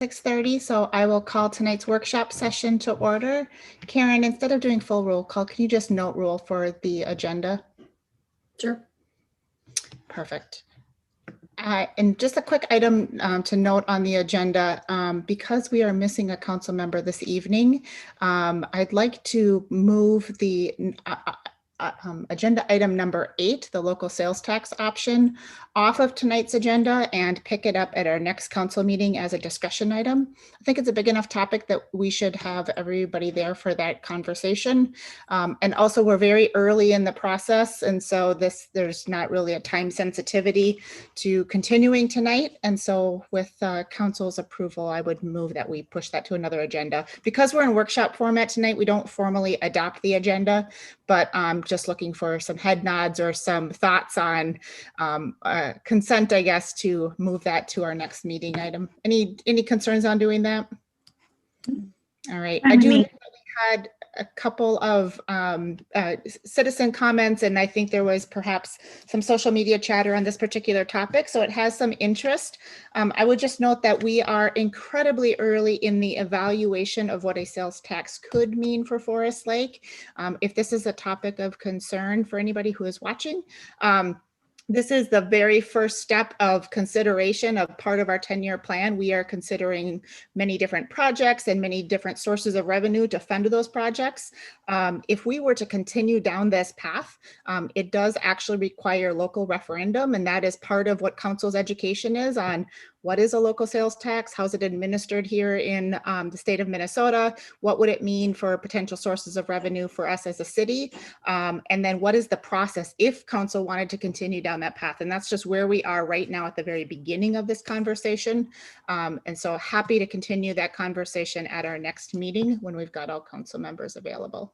6:30, so I will call tonight's workshop session to order. Karen, instead of doing full roll call, can you just note roll for the agenda? Sure. Perfect. And just a quick item to note on the agenda, because we are missing a council member this evening, I'd like to move the agenda item number 8, the local sales tax option, off of tonight's agenda and pick it up at our next council meeting as a discussion item. I think it's a big enough topic that we should have everybody there for that conversation. And also we're very early in the process. And so there's not really a time sensitivity to continuing tonight. And so with council's approval, I would move that we push that to another agenda. Because we're in workshop format tonight, we don't formally adopt the agenda, but just looking for some head nods or some thoughts on consent, I guess, to move that to our next meeting item. Any concerns on doing that? All right. I do know that we had a couple of citizen comments, and I think there was perhaps some social media chatter on this particular topic, so it has some interest. I would just note that we are incredibly early in the evaluation of what a sales tax could mean for Forest Lake. If this is a topic of concern for anybody who is watching, this is the very first step of consideration of part of our 10-year plan. We are considering many different projects and many different sources of revenue to fund those projects. If we were to continue down this path, it does actually require local referendum, and that is part of what council's education is on what is a local sales tax, how's it administered here in the state of Minnesota, what would it mean for potential sources of revenue for us as a city, and then what is the process if council wanted to continue down that path. And that's just where we are right now at the very beginning of this conversation. And so happy to continue that conversation at our next meeting when we've got all council members available.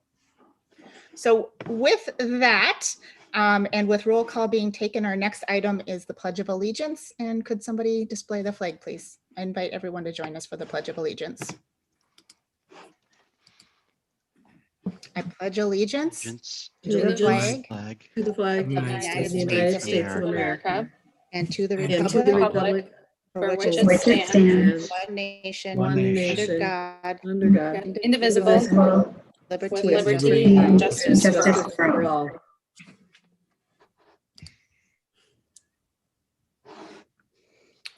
So with that, and with roll call being taken, our next item is the Pledge of Allegiance. And could somebody display the flag, please? I invite everyone to join us for the Pledge of Allegiance. I pledge allegiance To the flag to the flag of the United States of America, and to the and to the republic for which it stands, one nation, one nation, under God, indivisible, liberty with and liberty and justice justice for all.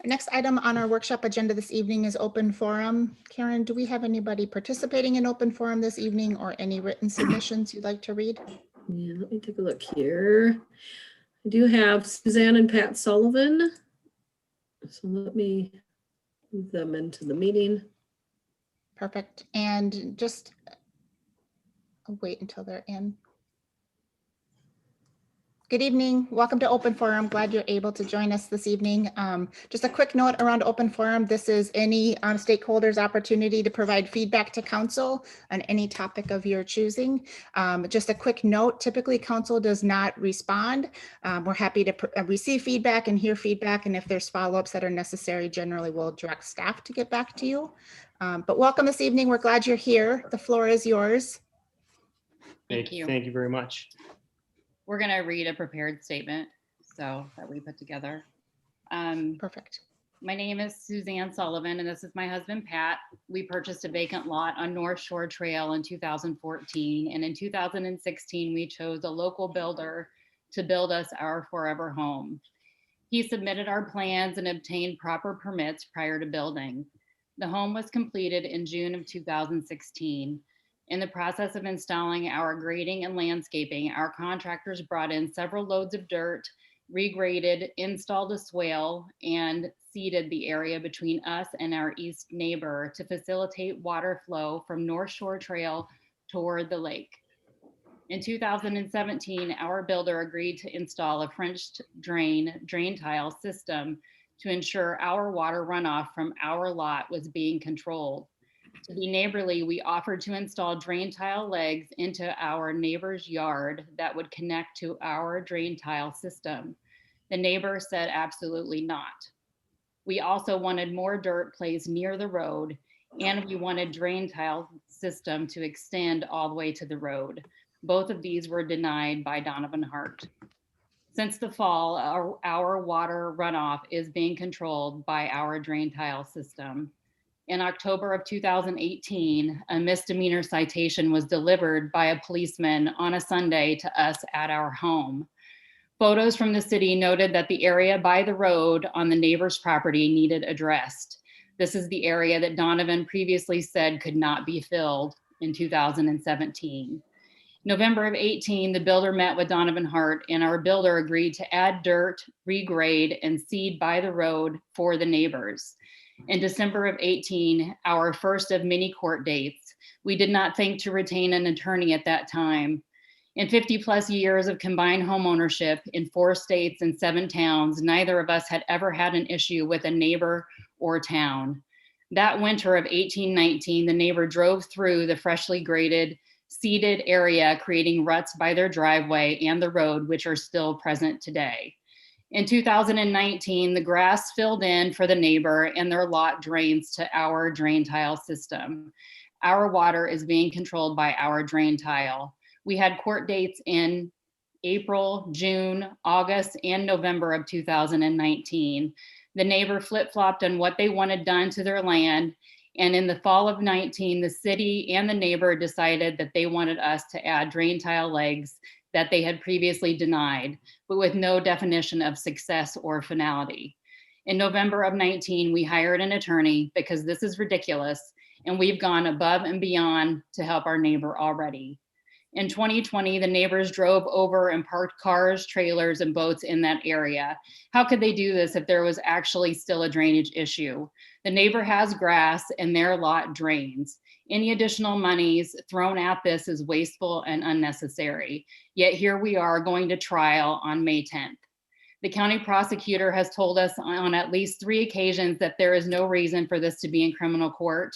Our next item on our workshop agenda this evening is open forum. Karen, do we have anybody participating in open forum this evening or any written submissions you'd like to read? Yeah, let me take a look here. I do have Suzanne and Pat Sullivan. So let me move them into the meeting. Perfect. And just I'll wait until they're in. Good evening. Welcome to Open Forum. Glad you're able to join us this evening. Just a quick note around Open Forum. This is any stakeholders' opportunity to provide feedback to council on any topic of your choosing. Just a quick note, typically council does not respond. We're happy to receive feedback and hear feedback, and if there's follow-ups that are necessary, generally we'll direct staff to get back to you. But welcome this evening. We're glad you're here. The floor is yours. Thank you. Thank you very much. We're going to read a prepared statement that we put together. Perfect. My name is Suzanne Sullivan, and this is my husband, Pat. We purchased a vacant lot on North Shore Trail in 2014. And in 2016, we chose a local builder to build us our forever home. He submitted our plans and obtained proper permits prior to building. The home was completed in June of 2016. In the process of installing our grading and landscaping, our contractors brought in several loads of dirt, regraded, installed a swale, and seeded the area between us and our east neighbor to facilitate water flow from North Shore Trail toward the lake. In 2017, our builder agreed to install a French drain tile system to ensure our water runoff from our lot was being controlled. To be neighborly, we offered to install drain tile legs into our neighbor's yard that would connect to our drain tile system. The neighbor said absolutely not. We also wanted more dirt placed near the road, and we wanted drain tile system to extend all the way to the road. Both of these were denied by Donovan Hart. Since the fall, our water runoff is being controlled by our drain tile system. In October of 2018, a misdemeanor citation was delivered by a policeman on a Sunday to us at our home. Photos from the city noted that the area by the road on the neighbor's property needed addressed. This is the area that Donovan previously said could not be filled in 2017. November of 18, the builder met with Donovan Hart, and our builder agreed to add dirt, regrade, and seed by the road for the neighbors. In December of 18, our first of many court dates, we did not think to retain an attorney at that time. In 50 plus years of combined homeownership in 4 states and 7 towns, neither of us had ever had an issue with a neighbor or town. That winter of 18-19, the neighbor drove through the freshly graded, seeded area, creating ruts by their driveway and the road, which are still present today. In 2019, the grass filled in for the neighbor and their lot drains to our drain tile system. Our water is being controlled by our drain tile. We had court dates in April, June, August, and November of 2019. The neighbor flip-flopped on what they wanted done to their land. And in the fall of 19, the city and the neighbor decided that they wanted us to add drain tile legs that they had previously denied, but with no definition of success or finality. In November of 19, we hired an attorney because this is ridiculous, and we've gone above and beyond to help our neighbor already. In 2020, the neighbors drove over and parked cars, trailers, and boats in that area. How could they do this if there was actually still a drainage issue? The neighbor has grass and their lot drains. Any additional monies thrown at this is wasteful and unnecessary. Yet here we are going to trial on May 10th. The county prosecutor has told us on at least 3 occasions that there is no reason for this to be in criminal court.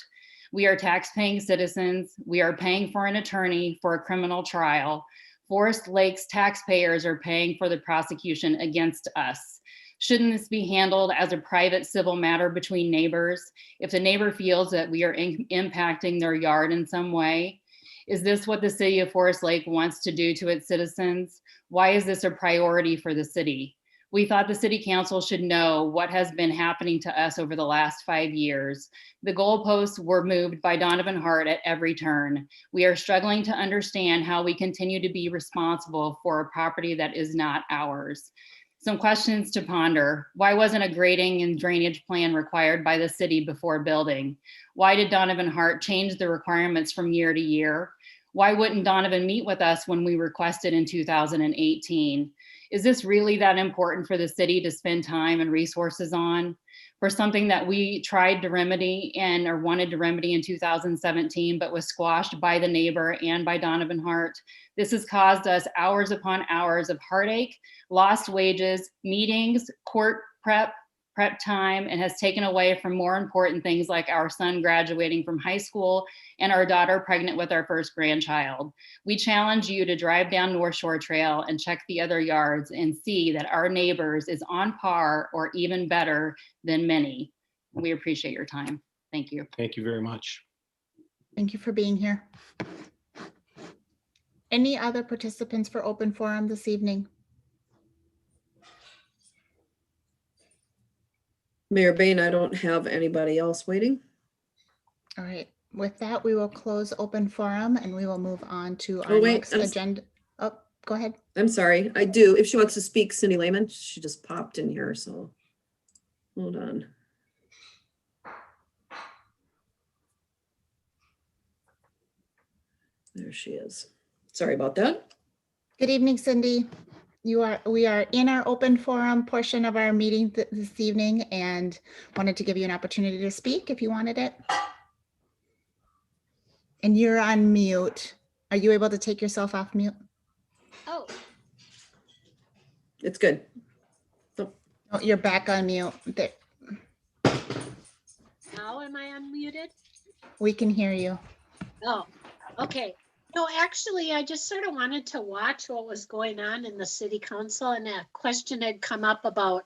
We are tax-paying citizens. We are paying for an attorney for a criminal trial. Forest Lakes taxpayers are paying for the prosecution against us. Shouldn't this be handled as a private civil matter between neighbors? If the neighbor feels that we are impacting their yard in some way, is this what the city of Forest Lake wants to do to its citizens? Why is this a priority for the city? We thought the city council should know what has been happening to us over the last 5 years. The goalposts were moved by Donovan Hart at every turn. We are struggling to understand how we continue to be responsible for a property that is not ours. Some questions to ponder. Why wasn't a grading and drainage plan required by the city before building? Why did Donovan Hart change the requirements from year to year? Why wouldn't Donovan meet with us when we requested in 2018? Is this really that important for the city to spend time and resources on? For something that we tried to remedy or wanted to remedy in 2017, but was squashed by the neighbor and by Donovan Hart. This has caused us hours upon hours of heartache, lost wages, meetings, court prep time, and has taken away from more important things like our son graduating from high school and our daughter pregnant with our first grandchild. We challenge you to drive down North Shore Trail and check the other yards and see that our neighbors is on par or even better than many. We appreciate your time. Thank you. Thank you very much. Thank you for being here. Any other participants for open forum this evening? Mayor Bain, I don't have anybody else waiting. All right, with that, we will close open forum and we will move on to our Oh, wait, next agenda. Oh, go ahead. I'm sorry, I do. If she wants to speak, Cindy Lehman, she just popped in here, so hold on. There she is. Sorry about that. Good evening, Cindy. We are in our open forum portion of our meeting this evening and wanted to give you an opportunity to speak if you wanted it. And you're on mute. Are you able to take yourself off mute? Oh, It's good. Oh, you're back on mute. There, now am I unmuted? we can hear you. Oh, okay. No, actually, I just sort of wanted to watch what was going on in the city council, and a question had come up about,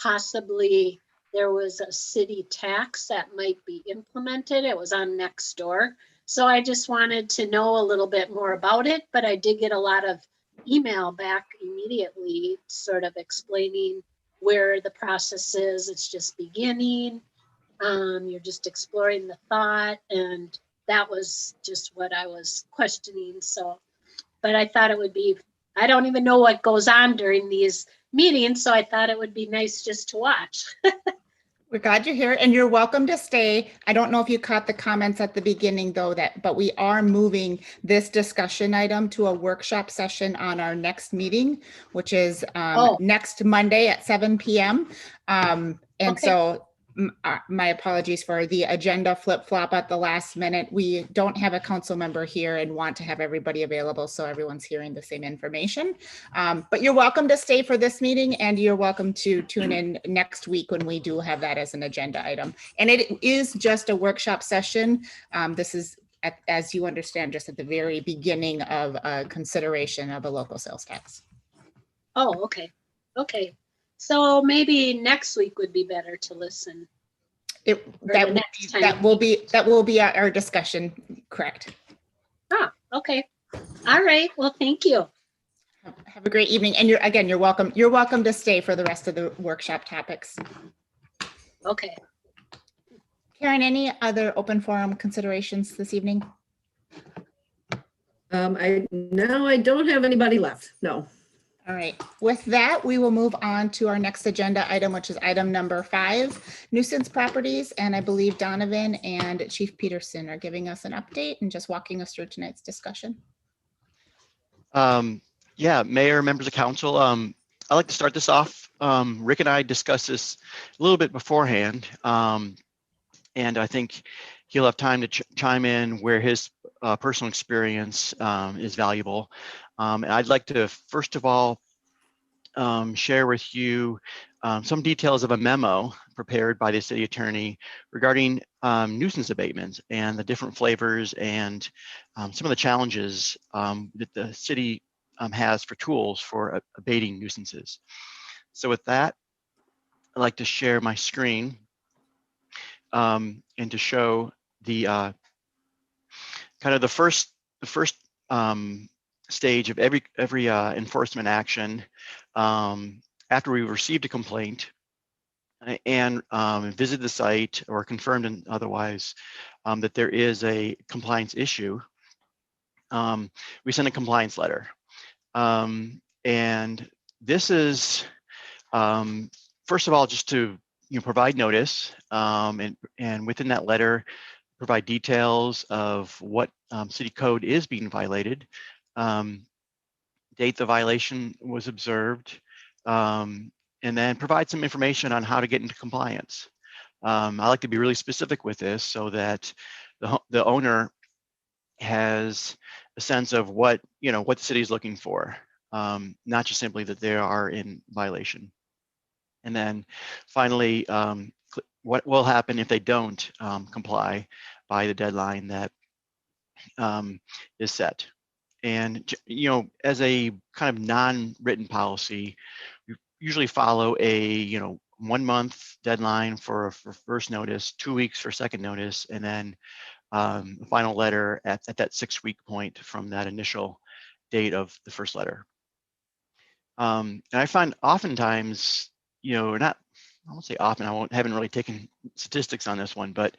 possibly there was a city tax that might be implemented. It was on Nextdoor. So I just wanted to know a little bit more about it, but I did get a lot of email back immediately sort of explaining where the process is. It's just beginning. You're just exploring the thought, and that was just what I was questioning. So, but I thought it would be, I don't even know what goes on during these meetings, so I thought it would be nice just to watch. We're glad you're here and you're welcome to stay. I don't know if you caught the comments at the beginning though, but we are moving this discussion item to a workshop session on our next meeting, which is next Monday at 7 p.m. And Okay. so my apologies for the agenda flip-flop at the last minute. We don't have a council member here and want to have everybody available so everyone's hearing the same information. But you're welcome to stay for this meeting, and you're welcome to tune in next week when we do have that as an agenda item. And it is just a workshop session. This is, as you understand, just at the very beginning of a consideration of a local sales tax. Oh, okay. Okay. So maybe next week would be better to listen. That will be our discussion, correct? Ah, okay. All right. Well, thank you. Have a great evening. And you're welcome. You're welcome to stay for the rest of the workshop topics. Okay. Karen, any other open forum considerations this evening? I don't have anybody left. No. All right. With that, we will move on to our next agenda item, which is item number 5, nuisance properties. And I believe Donovan and Chief Peterson are giving us an update and just walking us through tonight's discussion. Yeah, Mayor, members of council, I'd like to start this off. Rick and I discussed this a little bit beforehand, and I think he'll have time to chime in where his personal experience is valuable. And I'd like to, first of all, share with you some details of a memo prepared by the city attorney regarding nuisance abatements and the different flavors and some of the challenges that the city has for tools for abating nuisances. So with that, I'd like to share my screen and to show the kind of the first stage of every enforcement action after we received a complaint and visit the site or confirmed and otherwise that there is a compliance issue. We send a compliance letter, and this is first of all just to provide notice, and within that letter provide details of what city code is being violated, date the violation was observed, and then provide some information on how to get into compliance. I like to be really specific with this so that the owner has a sense of what the city is looking for, not just simply that they are in violation. And then finally, what will happen if they don't comply by the deadline that is set. And as a kind of non-written policy, we usually follow a 1 month deadline for first notice, 2 weeks for second notice, and then a final letter at that 6-week point from that initial date of the first letter. And I find oftentimes, not, I won't say often, haven't really taken statistics on this one, but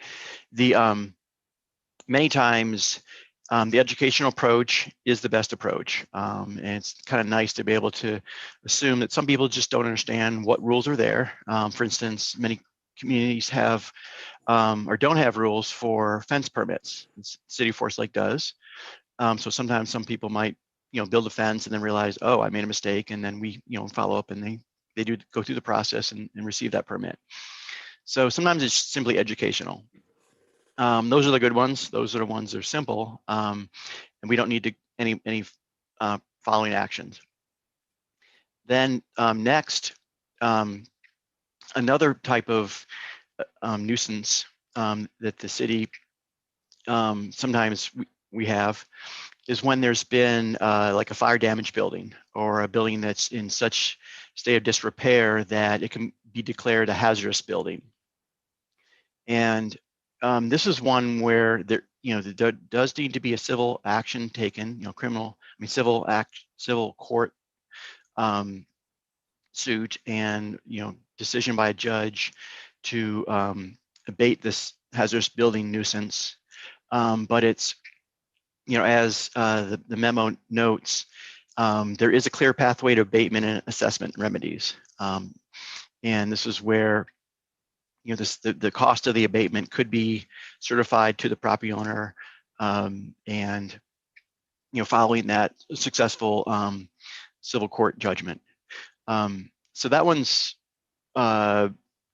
the many times the educational approach is the best approach. And it's kind of nice to be able to assume that some people just don't understand what rules are there. For instance, many communities have or don't have rules for fence permits. City of Forest Lake does. So sometimes some people might build a fence and then realize, oh, I made a mistake, and then we follow up and they do go through the process and receive that permit. So sometimes it's simply educational. Those are the good ones. Those are the ones that are simple, and we don't need to any following actions. Then next, another type of nuisance that the city sometimes we have is when there's been like a fire damaged building or a building that's in such state of disrepair that it can be declared a hazardous building. And this is one where there does need to be a civil action taken, civil court suit and decision by a judge to abate this hazardous building nuisance. But it's, as the memo notes, there is a clear pathway to abatement and assessment remedies. And this is where, the cost of the abatement could be certified to the property owner, and, following that successful civil court judgment. So that one's,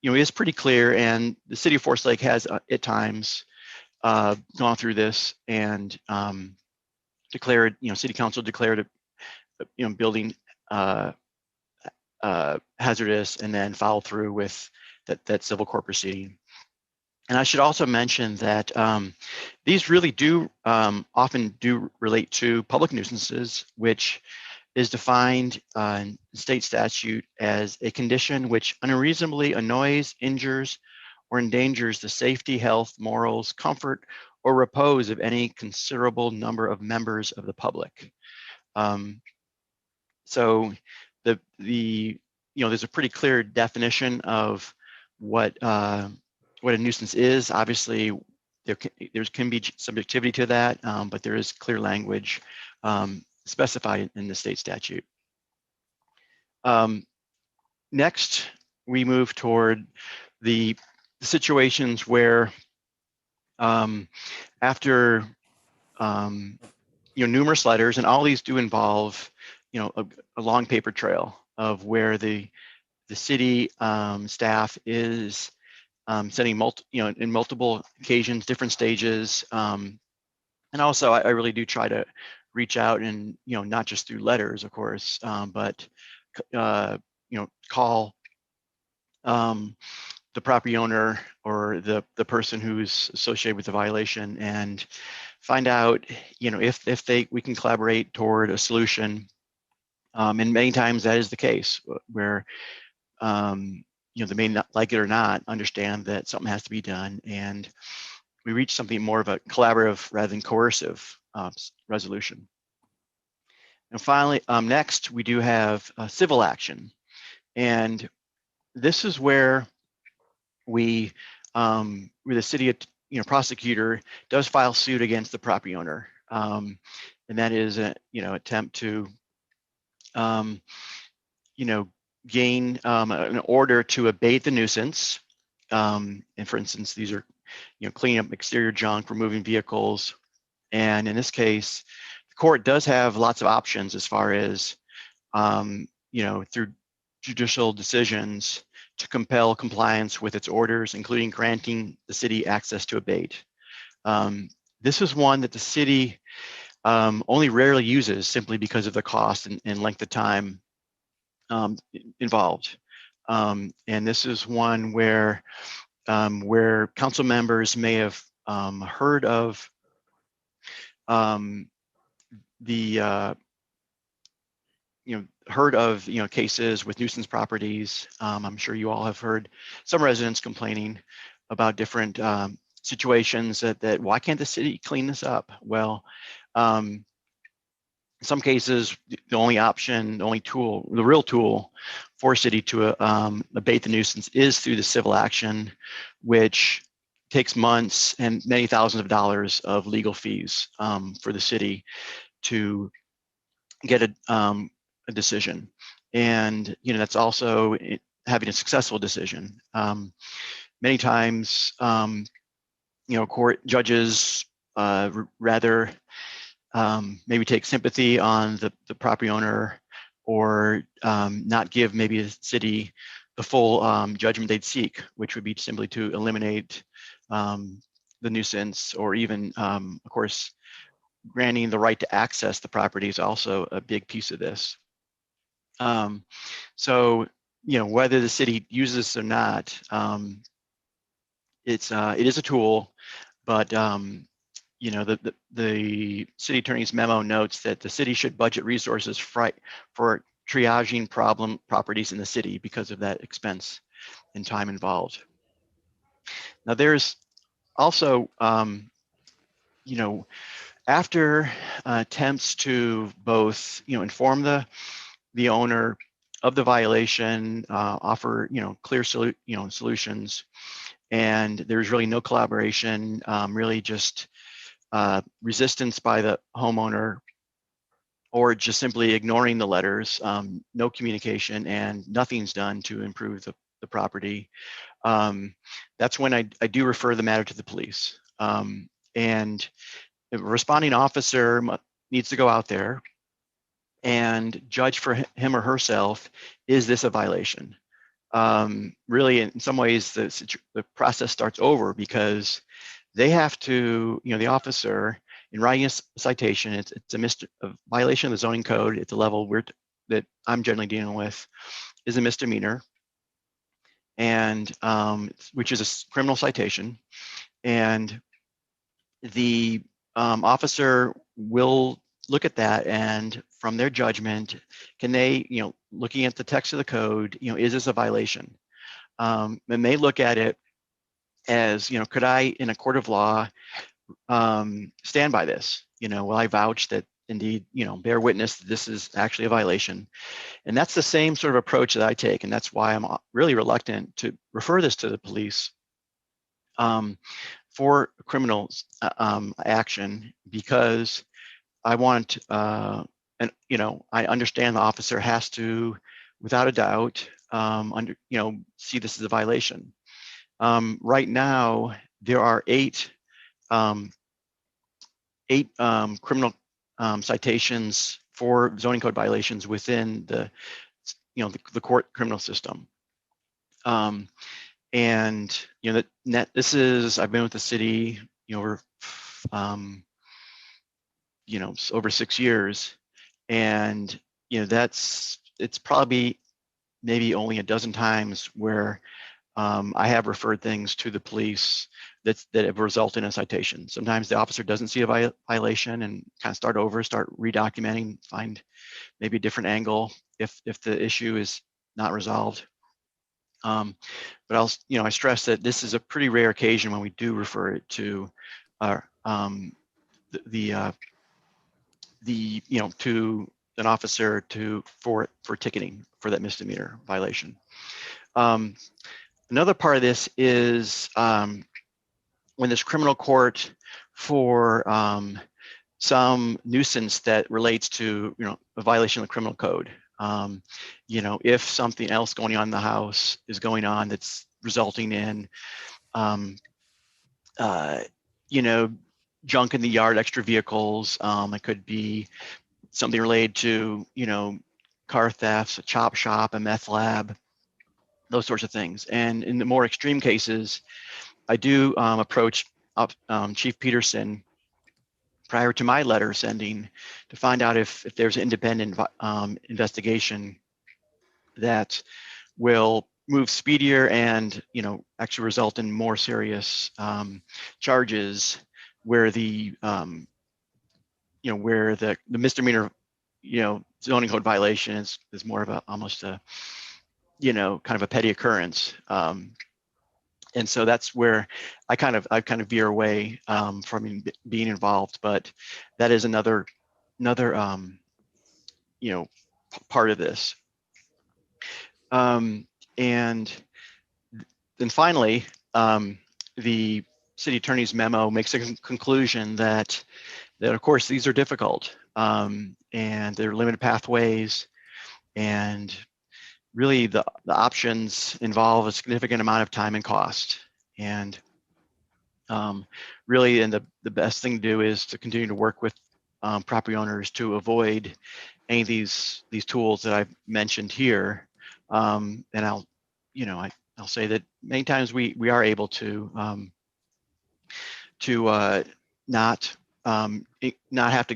is pretty clear, and the city of Forest Lake has at times gone through this and declared, city council declared a, building hazardous, and then follow through with that civil court proceeding. And I should also mention that these really do often do relate to public nuisances, which is defined in state statute as a condition which unreasonably annoys, injures, or endangers the safety, health, morals, comfort, or repose of any considerable number of members of the public. So there's a pretty clear definition of what a nuisance is. Obviously, there can be subjectivity to that, but there is clear language specified in the state statute. Next, we move toward the situations where after numerous letters, and all these do involve a long paper trail of where the city staff is sending in multiple occasions, different stages, and also I really do try to reach out and not just through letters, of course, but call the property owner or the person who's associated with the violation and find out if we can collaborate toward a solution. And many times that is the case where they may not like it or not understand that something has to be done, and we reach something more of a collaborative rather than coercive resolution. And finally, next we do have civil action, and this is where where the city prosecutor does file suit against the property owner, and that is a attempt to gain an order to abate the nuisance. And for instance, these are cleaning up exterior junk, removing vehicles, and in this case, the court does have lots of options as far as through judicial decisions to compel compliance with its orders, including granting the city access to abate. This is one that the city only rarely uses simply because of the cost and length of time involved. And this is one where council members may have heard of cases with nuisance properties. I'm sure you all have heard some residents complaining about different situations that why can't the city clean this up? Well, in some cases, the only option, the only tool, the real tool for a city to abate the nuisance is through the civil action, which takes months and many thousands of dollars of legal fees for the city to get a decision. And that's also having a successful decision. Many times, court judges rather maybe take sympathy on the property owner, or not give maybe the city the full judgment they'd seek, which would be simply to eliminate the nuisance, or even, of course, granting the right to access the property is also a big piece of this. So, whether the city uses this or not, it is a tool, but the city attorney's memo notes that the city should budget resources for triaging problem properties in the city because of that expense and time involved. Now, there's also, after attempts to both, inform the owner of the violation, offer, clear solutions, and there's really no collaboration, really just resistance by the homeowner, or just simply ignoring the letters, no communication, and nothing's done to improve the property. That's when I do refer the matter to the police. And the responding officer needs to go out there and judge for him or herself, is this a violation? Really, in some ways, the process starts over, because they have to, the officer, in writing a citation, it's a violation of the zoning code at the level that I'm generally dealing with, is a misdemeanor, and which is a criminal citation, and the officer will look at that, and from their judgment, can they, looking at the text of the code, is this a violation? And they look at it as, could I, in a court of law, stand by this? Will I vouch that indeed, bear witness that this is actually a violation? And that's the same sort of approach that I take, and that's why I'm really reluctant to refer this to the police for criminal action, because I want, and I understand the officer has to, without a doubt, see this as a violation. Right now, there are eight criminal citations for zoning code violations within the court criminal system. And this is, I've been with the city over over 6 years, and it's probably maybe only a dozen times where I have referred things to the police that have resulted in a citation. Sometimes the officer doesn't see a violation and kind of start redocumenting, find maybe a different angle if the issue is not resolved. But I stress that this is a pretty rare occasion when we do refer it to to an officer for ticketing for that misdemeanor violation. Another part of this is when there's criminal court for some nuisance that relates to a violation of the criminal code. If something else going on in the house is going on that's resulting in junk in the yard, extra vehicles. It could be something related to car thefts, a chop shop, a meth lab, those sorts of things. And in the more extreme cases, I do approach Chief Peterson prior to my letter sending to find out if there's an independent investigation that will move speedier and actually result in more serious charges, where the misdemeanor zoning code violation is more of almost a kind of a petty occurrence. And so that's where I kind of veer away from being involved, but that is another part of this. And then finally, the city attorney's memo makes a conclusion that of course these are difficult, and there are limited pathways, and really the options involve a significant amount of time and cost. And really, and the best thing to do is to continue to work with property owners to avoid any of these tools that I've mentioned here. And I'll say that many times we are able to not have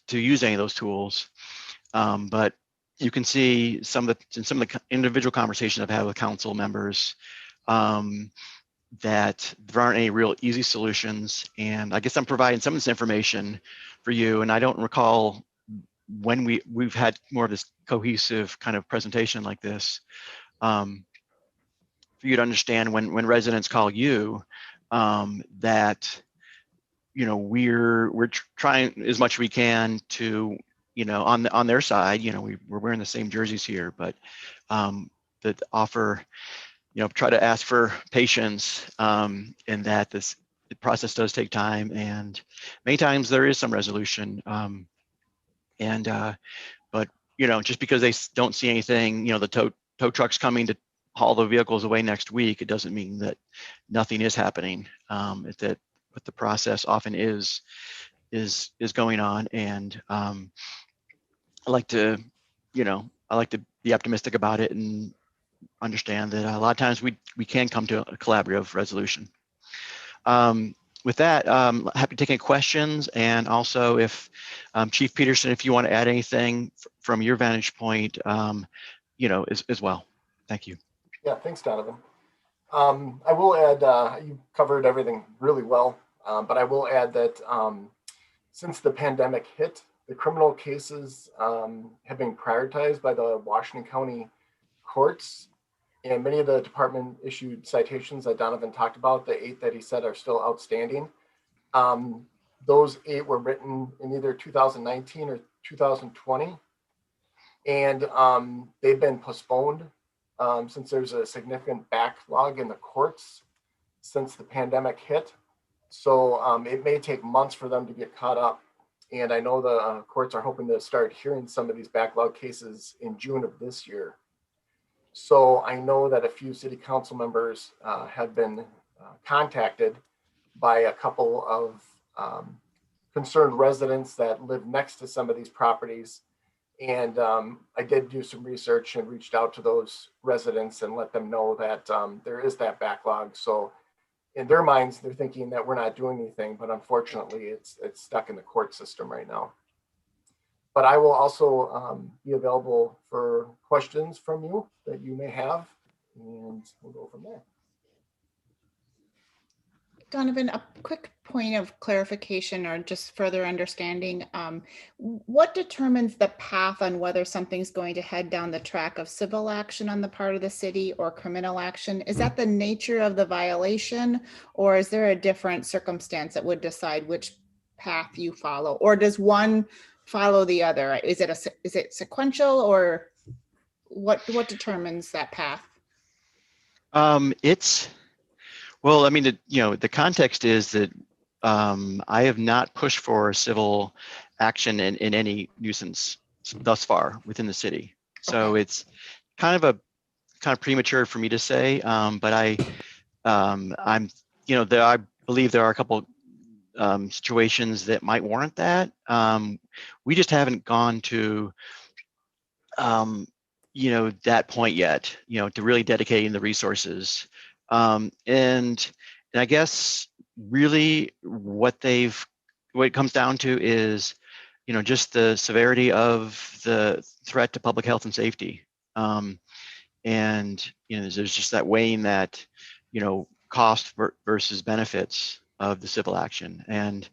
to use any of those tools, but you can see in some of the individual conversations I've had with council members that there aren't any real easy solutions. And I guess I'm providing some of this information for you. And I don't recall when we've had more of this cohesive kind of presentation like this, for you to understand when residents call you, that we're trying as much as we can to on their side, we're wearing the same jerseys here, but that offer try to ask for patience, in that the process does take time, and many times there is some resolution. But just because they don't see anything, the tow truck's coming to haul the vehicles away next week, it doesn't mean that nothing is happening. But the process often is going on, and I like to be optimistic about it and understand that a lot of times we can come to a collaborative resolution. With that, happy to take any questions, and also if Chief Peterson, if you want to add anything from your vantage point, as well. Thank you. Yeah, thanks, Donovan. I will add, you covered everything really well, but I will add that since the pandemic hit, the criminal cases have been prioritized by the Washington County courts, and many of the department issued citations that Donovan talked about, the 8 that he said are still outstanding. Those 8 were written in either 2019 or 2020, and they've been postponed since there's a significant backlog in the courts since the pandemic hit. So it may take months for them to get caught up. And I know the courts are hoping to start hearing some of these backlog cases in June of this year. So I know that a few city council members have been contacted by a couple of concerned residents that live next to some of these properties. And I did do some research and reached out to those residents and let them know that there is that backlog. So in their minds, they're thinking that we're not doing anything, but unfortunately it's stuck in the court system right now. But I will also be available for questions from you that you may have, and we'll go from there. Donovan, a quick point of clarification or just further understanding. What determines the path on whether something's going to head down the track of civil action on the part of the city or criminal action? Is that the nature of the violation, or is there a different circumstance that would decide which path you follow? Or does one follow the other? Is it sequential, or what determines that path? Well, I mean, the context is that I have not pushed for civil action in any nuisance thus far within the city. So Okay. it's kind of premature for me to say, but I believe there are a couple situations that might warrant that. We just haven't gone to that point yet, to really dedicating the resources. And I guess really what it comes down to is, just the severity of the threat to public health and safety. And, there's just that weighing that, cost versus benefits of the civil action. And,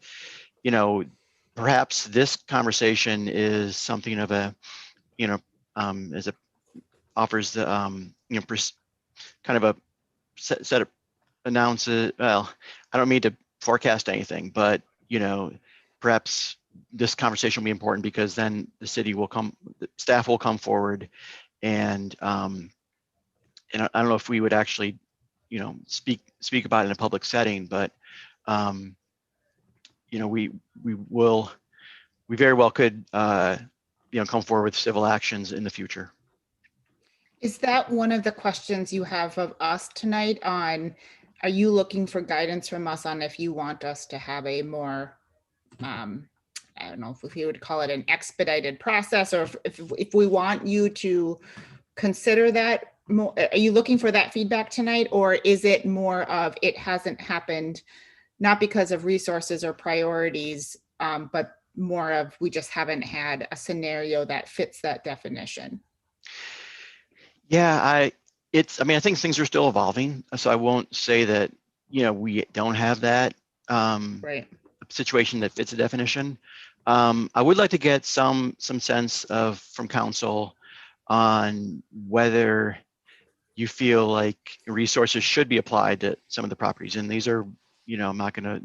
perhaps this conversation is something of a, as it offers the, kind of a set of announces. Well, I don't mean to forecast anything, but perhaps this conversation will be important, because then the staff will come forward, and I don't know if we would actually speak about it in a public setting, but we very well could come forward with civil actions in the future. Is that one of the questions you have of us tonight on, are you looking for guidance from us on if you want us to have a more, I don't know if we would call it an expedited process, or if we want you to consider that more? Are you looking for that feedback tonight, or is it more of it hasn't happened, not because of resources or priorities, but more of we just haven't had a scenario that fits that definition? Yeah, I think things are still evolving, so I won't say that we don't have that Right. situation that fits the definition. I would like to get some sense from council on whether you feel like resources should be applied to some of the properties, and these are, I'm not going to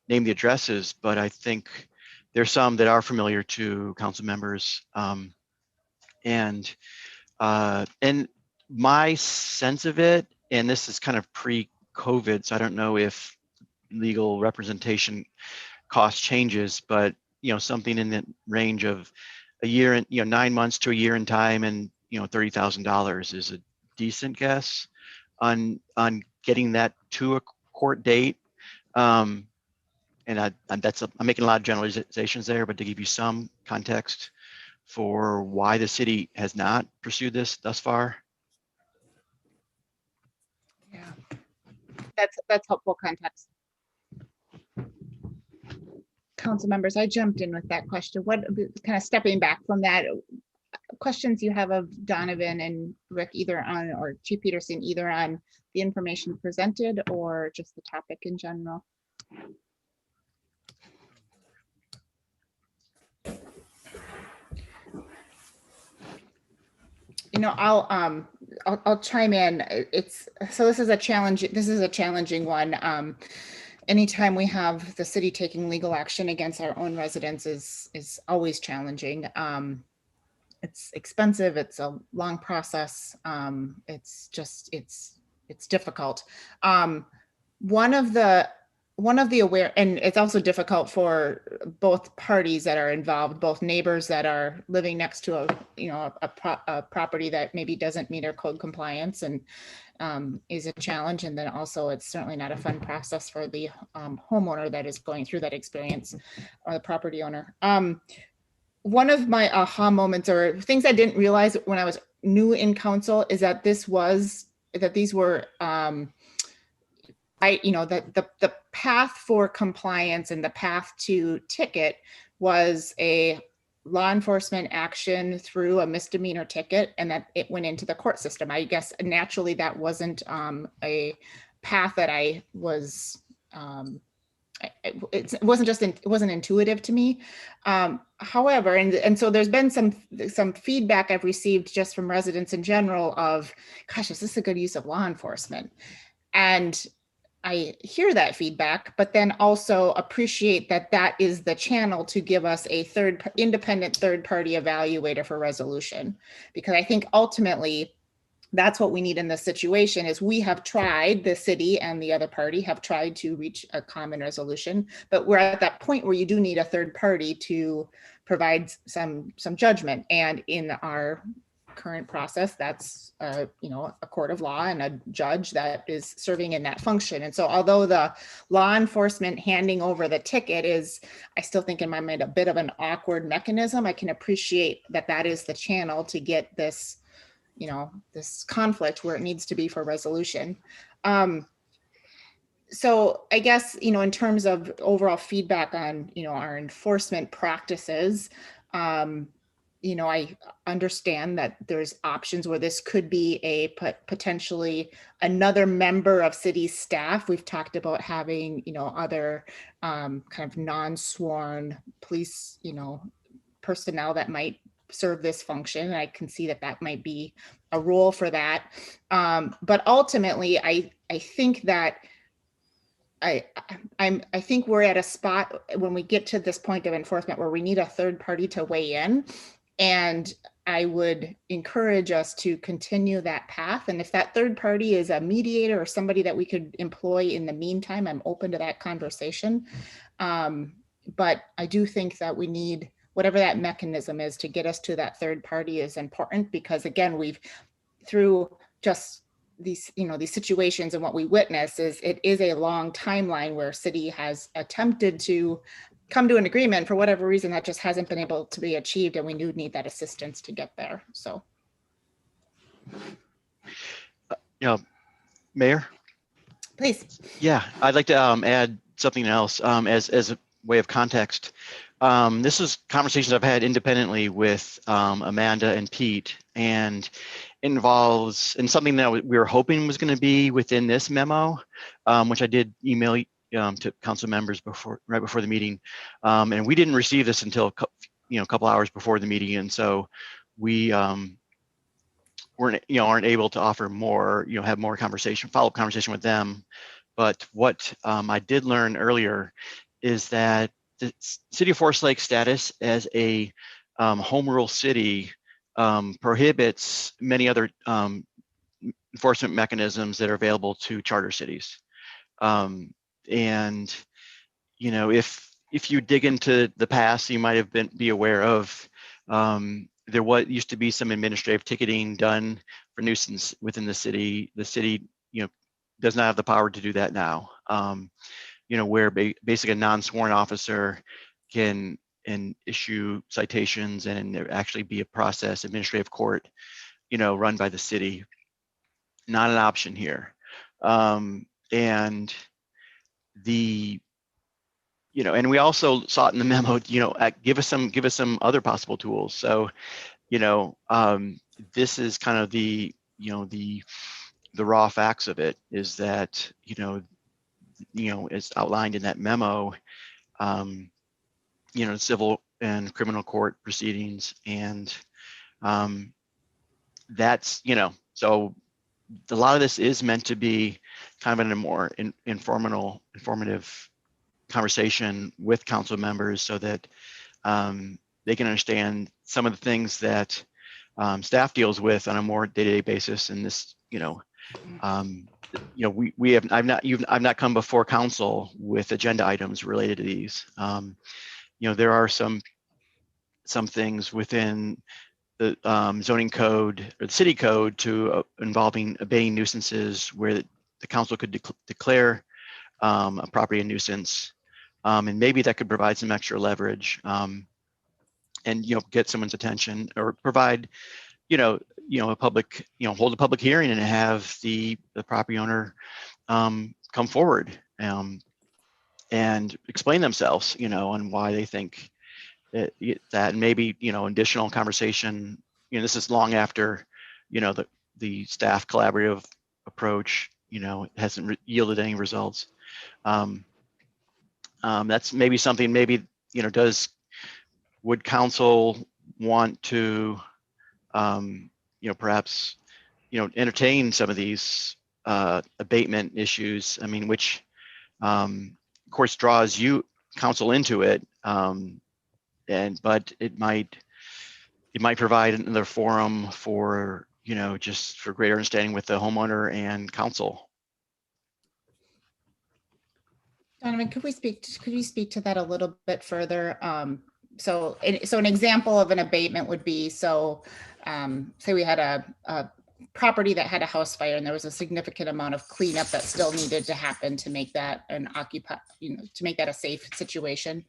name the addresses, but I think there's some that are familiar to council members, and my sense of it, and this is kind of pre-COVID, so I don't know if legal representation cost changes, but something in the range of a year and 9 months to a year in time, and $30,000 is a decent guess on getting that to a court date. And I'm making a lot of generalizations there, but to give you some context for why the city has not pursued this thus far. Yeah, that's helpful context. Council members, I jumped in with that question. What, kind of stepping back from that, questions you have of Donovan and Rick, either on, or Chief Peterson, either on the information presented or just the topic in general? I'll chime in. This is a challenging one. Anytime we have the city taking legal action against our own residents is always challenging. It's expensive. It's a long process. It's difficult. One of the and it's also difficult for both parties that are involved, both neighbors that are living next to a property that maybe doesn't meet our code compliance and is a challenge. And then also it's certainly not a fun process for the homeowner that is going through that experience, or the property owner. One of my aha moments, or things I didn't realize when I was new in council, is that these were the path for compliance and the path to ticket was a law enforcement action through a misdemeanor ticket, and that it went into the court system. I guess naturally that wasn't a path that I was, it wasn't intuitive to me. However, and so there's been some feedback I've received just from residents in general of, gosh, is this a good use of law enforcement? And I hear that feedback, but then also appreciate that is the channel to give us a independent third-party evaluator for resolution. Because I think ultimately that's what we need in this situation. Is we have tried, the city and the other party have tried to reach a common resolution, but we're at that point where you do need a third party to provide some judgment. And in our current process, that's a court of law and a judge that is serving in that function. And so although the law enforcement handing over the ticket is, I still think in my mind, a bit of an awkward mechanism, I can appreciate that is the channel to get this, this conflict where it needs to be for resolution. So I guess, in terms of overall feedback on, our enforcement practices, I understand that there's options where this could be a potentially another member of city staff. We've talked about having, other kind of non-sworn police, personnel that might serve this function. I can see that might be a role for that. But ultimately, I think that I think we're at a spot when we get to this point of enforcement where we need a third party to weigh in. And I would encourage us to continue that path. And if that third party is a mediator or somebody that we could employ in the meantime, I'm open to that conversation. But I do think that we need whatever that mechanism is to get us to that third party is important, because again, through just these situations and what we witness it is a long timeline where city has attempted to come to an agreement. For whatever reason, that just hasn't been able to be achieved, and we do need that assistance to get there. So, Mayor, please. Yeah, I'd like to add something else as a way of context. This is conversations I've had independently with Amanda and Pete, and involves something that we were hoping was going to be within this memo, which I did email to council members right before the meeting, and we didn't receive this until a couple hours before the meeting, and so we aren't able to offer more, have more follow-up conversation with them. But what I did learn earlier is that the City of Forest Lake status as a home rule city prohibits many other enforcement mechanisms that are available to charter cities. And you know, if you dig into the past, you might have be aware of there used to be some administrative ticketing done for nuisance within the city. The city, you know, does not have the power to do that now. You know, where basically a non-sworn officer can issue citations, and there actually be a process, administrative court, you know, run by the city. Not an option here. And the, you know, and we also sought in the memo, you know, give us some other possible tools. So, you know, this is kind of the, you know, the raw facts of it is that, you know, as outlined in that memo, you know, civil and criminal court proceedings, and that's, you know, so a lot of this is meant to be kind of in a more informative conversation with council members, so that they can understand some of the things that staff deals with on a more day-to-day basis. And this, you know, we have I've not come before council with agenda items related to these. You know, there are some things within the zoning code or the city code involving abating nuisances where the council could declare a property a nuisance, and maybe that could provide some extra leverage, and, you know, get someone's attention, or provide, you know, a public, you know, hold a public hearing and have the property owner come forward and explain themselves, you know, on why they think that, and maybe, you know, additional conversation. You know, this is long after, you know, the staff collaborative approach, you know, hasn't yielded any results. That's maybe something, maybe, you know, would council want to, you know, perhaps, you know, entertain some of these abatement issues? I mean, which, of course, draws council into it, but it might provide another forum for, you know, just for greater understanding with the homeowner and council. Donovan, could you speak to that a little bit further? So an example of an abatement would be, so say we had a property that had a house fire, and there was a significant amount of cleanup that still needed to happen to make that to make that a safe situation.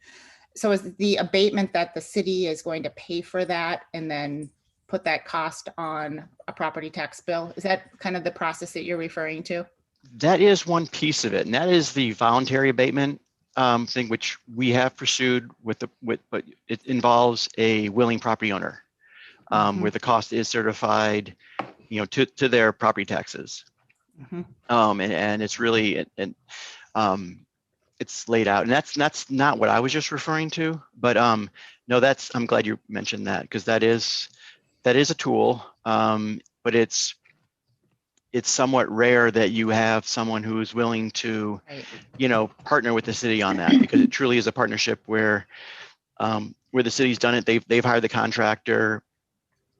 So is the abatement that the city is going to pay for that and then put that cost on a property tax bill? Is that kind of the process that you're referring to? That is one piece of it, and that is the voluntary abatement thing, which we have pursued but it involves a willing property owner, where the cost is certified, you know, to their property taxes. And it's really, it's laid out, and that's not what I was just referring to, but no, I'm glad you mentioned that, because that is a tool, but it's somewhat rare that you have someone who is willing to, you know, partner with the city on that, because it truly is a partnership where the city's done it. They've hired the contractor,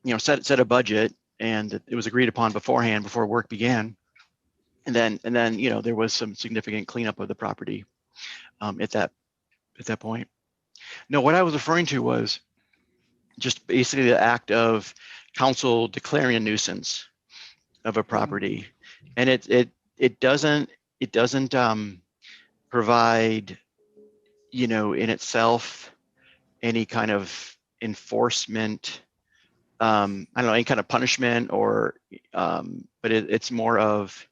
you know, set a budget, and it was agreed upon beforehand before work began, and then you know, there was some significant cleanup of the property at that point. No, what I was referring to was just basically the act of council declaring a nuisance of a property, and it doesn't provide, you know, in itself any kind of enforcement, I don't know, any kind of punishment, or but it's more of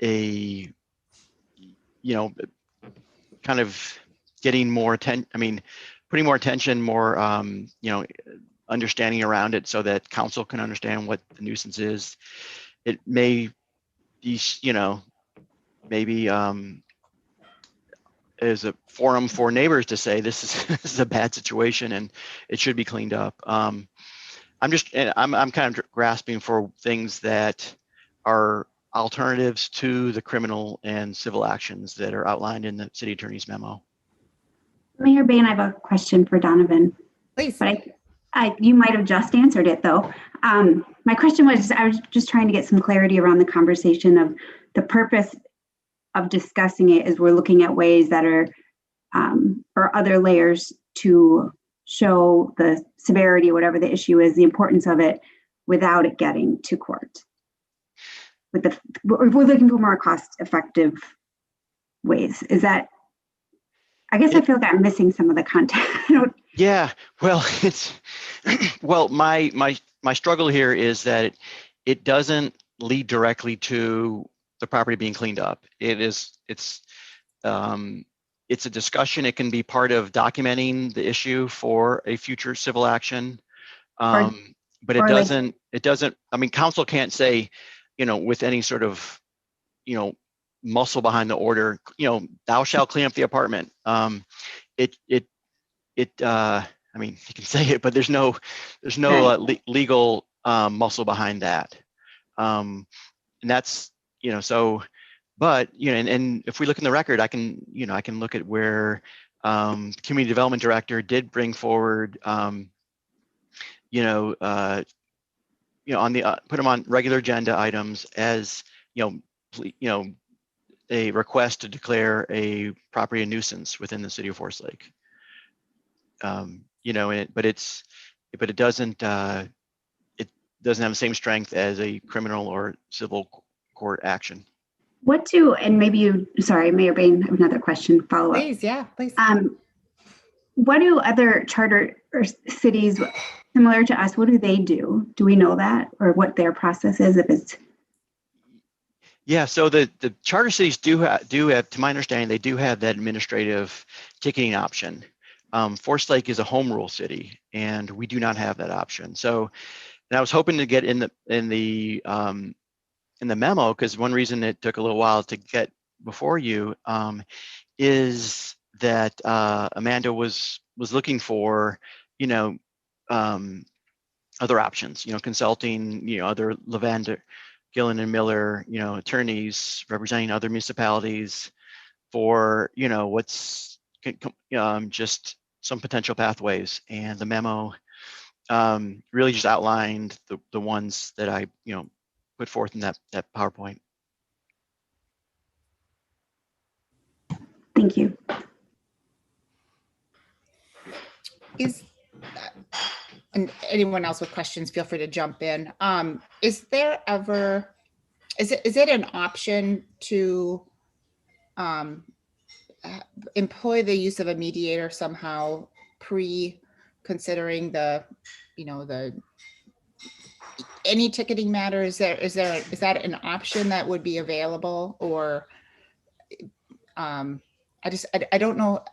a, you know, kind of getting more attention, I mean, putting more attention, more you know, understanding around it, so that council can understand what the nuisance is. It may be, you know, maybe as a forum for neighbors to say this is a bad situation and it should be cleaned up. I'm kind of grasping for things that are alternatives to the criminal and civil actions that are outlined in the city attorney's memo. Mayor Bain, I have a question for Donovan. Please. But You might have just answered it though. My question was, I was just trying to get some clarity around the conversation of the purpose of discussing it, as we're looking at ways that are, or other layers to show the severity, whatever the issue is, the importance of it without it getting to court. We're looking for more cost-effective ways. Is that, I guess I feel like I'm missing some of the content. Yeah, well, it's well, my struggle here is that it doesn't lead directly to the property being cleaned up. It's a discussion. It can be part of documenting the issue for a future civil action. But it doesn't, I mean, council can't say, with any sort of, muscle behind the order, thou shalt clean up the apartment. I mean, you can say it, but there's no legal muscle behind that. And that's, so, but, and if we look in the record, I can look at where community development director did bring forward, on the put them on regular agenda items as a request to declare a property a nuisance within the city of Forest Lake. But it doesn't have the same strength as a criminal or civil court action. And maybe sorry, Mayor Bain, I have another question, follow up. Please, yeah, please. What do other charter or cities similar to us, what do they do? Do we know that, or what their process is if it's? Yeah, so the charter cities do have, to my understanding, they do have that administrative ticketing option. Forest Lake is a home rule city, and we do not have that option. So, and I was hoping to get in the memo, because one reason it took a little while to get before you is that Amanda was looking for, other options, consulting, other Levander, Gillen and Miller, attorneys representing other municipalities for, what's just some potential pathways. And the memo really just outlined the ones that I, put forth in that PowerPoint. Thank you. And anyone else with questions, feel free to jump in. Is it an option to employ the use of a mediator somehow considering any ticketing matter? Is that an option that would be available, or I don't know,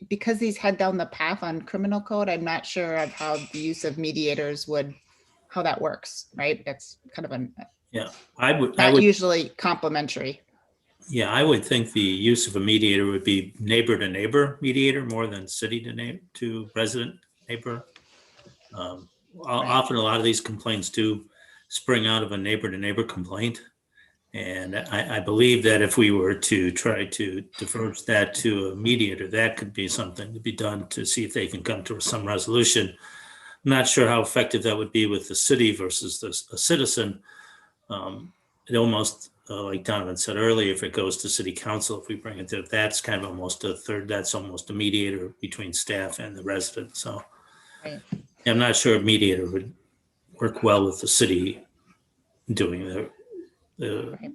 because these head down the path on criminal code, I'm not sure of how the use of mediators how that works, right? That's kind of I would usually complementary. Yeah, I would think the use of a mediator would be neighbor to neighbor mediator more than city to resident neighbor. Often a lot of these complaints do spring out of a neighbor to neighbor complaint. And I believe that if we were to try to diverge that to a mediator, that could be something to be done to see if they can come to some resolution. I'm not sure how effective that would be with the city versus a citizen. It almost, like Donovan said earlier, if it goes to city council, if we bring it to, that's kind of almost a third, that's almost a mediator between staff and the resident. So right. I'm not sure a mediator would work well with the city doing the right.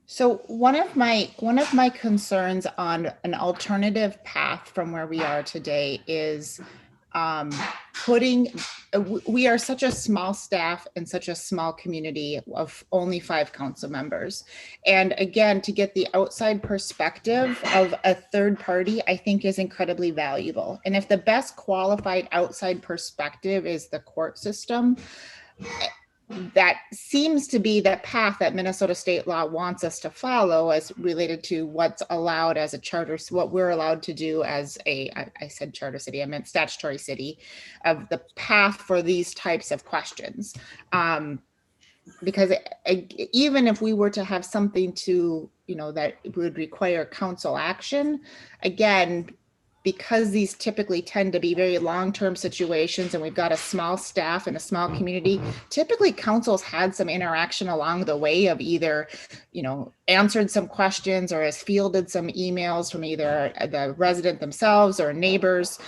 So one of my concerns on an alternative path from where we are today is we are such a small staff and such a small community of only 5 council members. And again, to get the outside perspective of a third party, I think is incredibly valuable. And if the best qualified outside perspective is the court system, that seems to be the path that Minnesota state law wants us to follow as related to what's allowed as a charter, what we're allowed to do as I said charter city, I meant statutory city, of the path for these types of questions. Because even if we were to have something to, that would require council action, again, because these typically tend to be very long-term situations and we've got a small staff and a small community, typically council's had some interaction along the way of either, answered some questions or has fielded some emails from either the resident themselves or neighbors.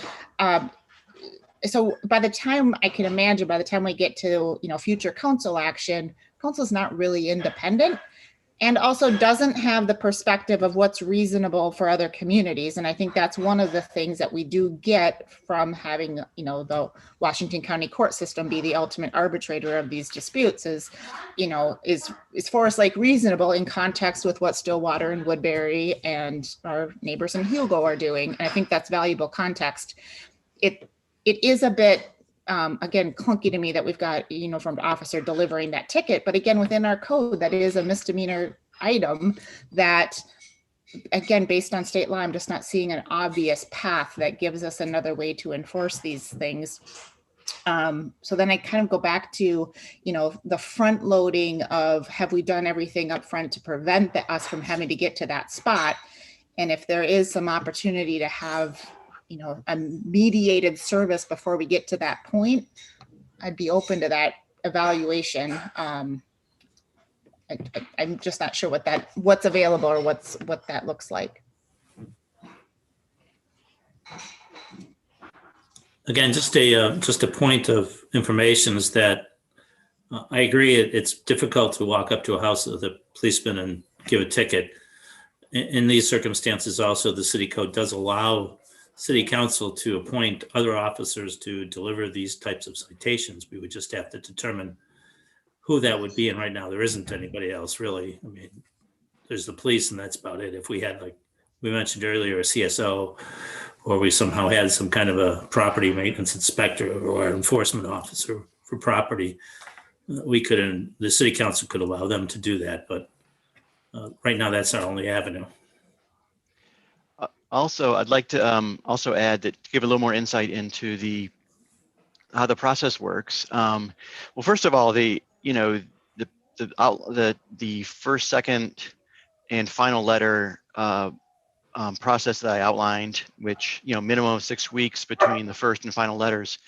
So by the time, I can imagine, by the time we get to, future council action, council's not really independent, and also doesn't have the perspective of what's reasonable for other communities. And I think that's one of the things that we do get from having, the Washington County court system be the ultimate arbitrator of these disputes is Forest Lake reasonable in context with what Stillwater and Woodbury and our neighbors in Hugo are doing? And I think that's valuable context. It is a bit, again, clunky to me that we've got, from the officer delivering that ticket. But again, within our code, that is a misdemeanor item that, again, based on state law, I'm just not seeing an obvious path that gives us another way to enforce these things. So then I kind of go back to, the front loading of, have we done everything up front to prevent us from having to get to that spot? And if there is some opportunity to have, a mediated service before we get to that point, I'd be open to that evaluation. I'm just not sure what's available or what that looks like. Again, just a point of information is that I agree it's difficult to walk up to a house with a policeman and give a ticket. In these circumstances, also, the city code does allow city council to appoint other officers to deliver these types of citations. We would just have to determine who that would be. And right now there isn't anybody else really. I mean, there's the police and that's about it. If we had, like we mentioned earlier, a CSO, or we somehow had some kind of a property maintenance inspector or enforcement officer for property, the city council could allow them to do that. But right now that's our only avenue. Also, I'd like to also add that, to give a little more insight into how the process works. Well, first of all, the first, second, and final letter process that I outlined, which minimum of 6 weeks between the first and final letters,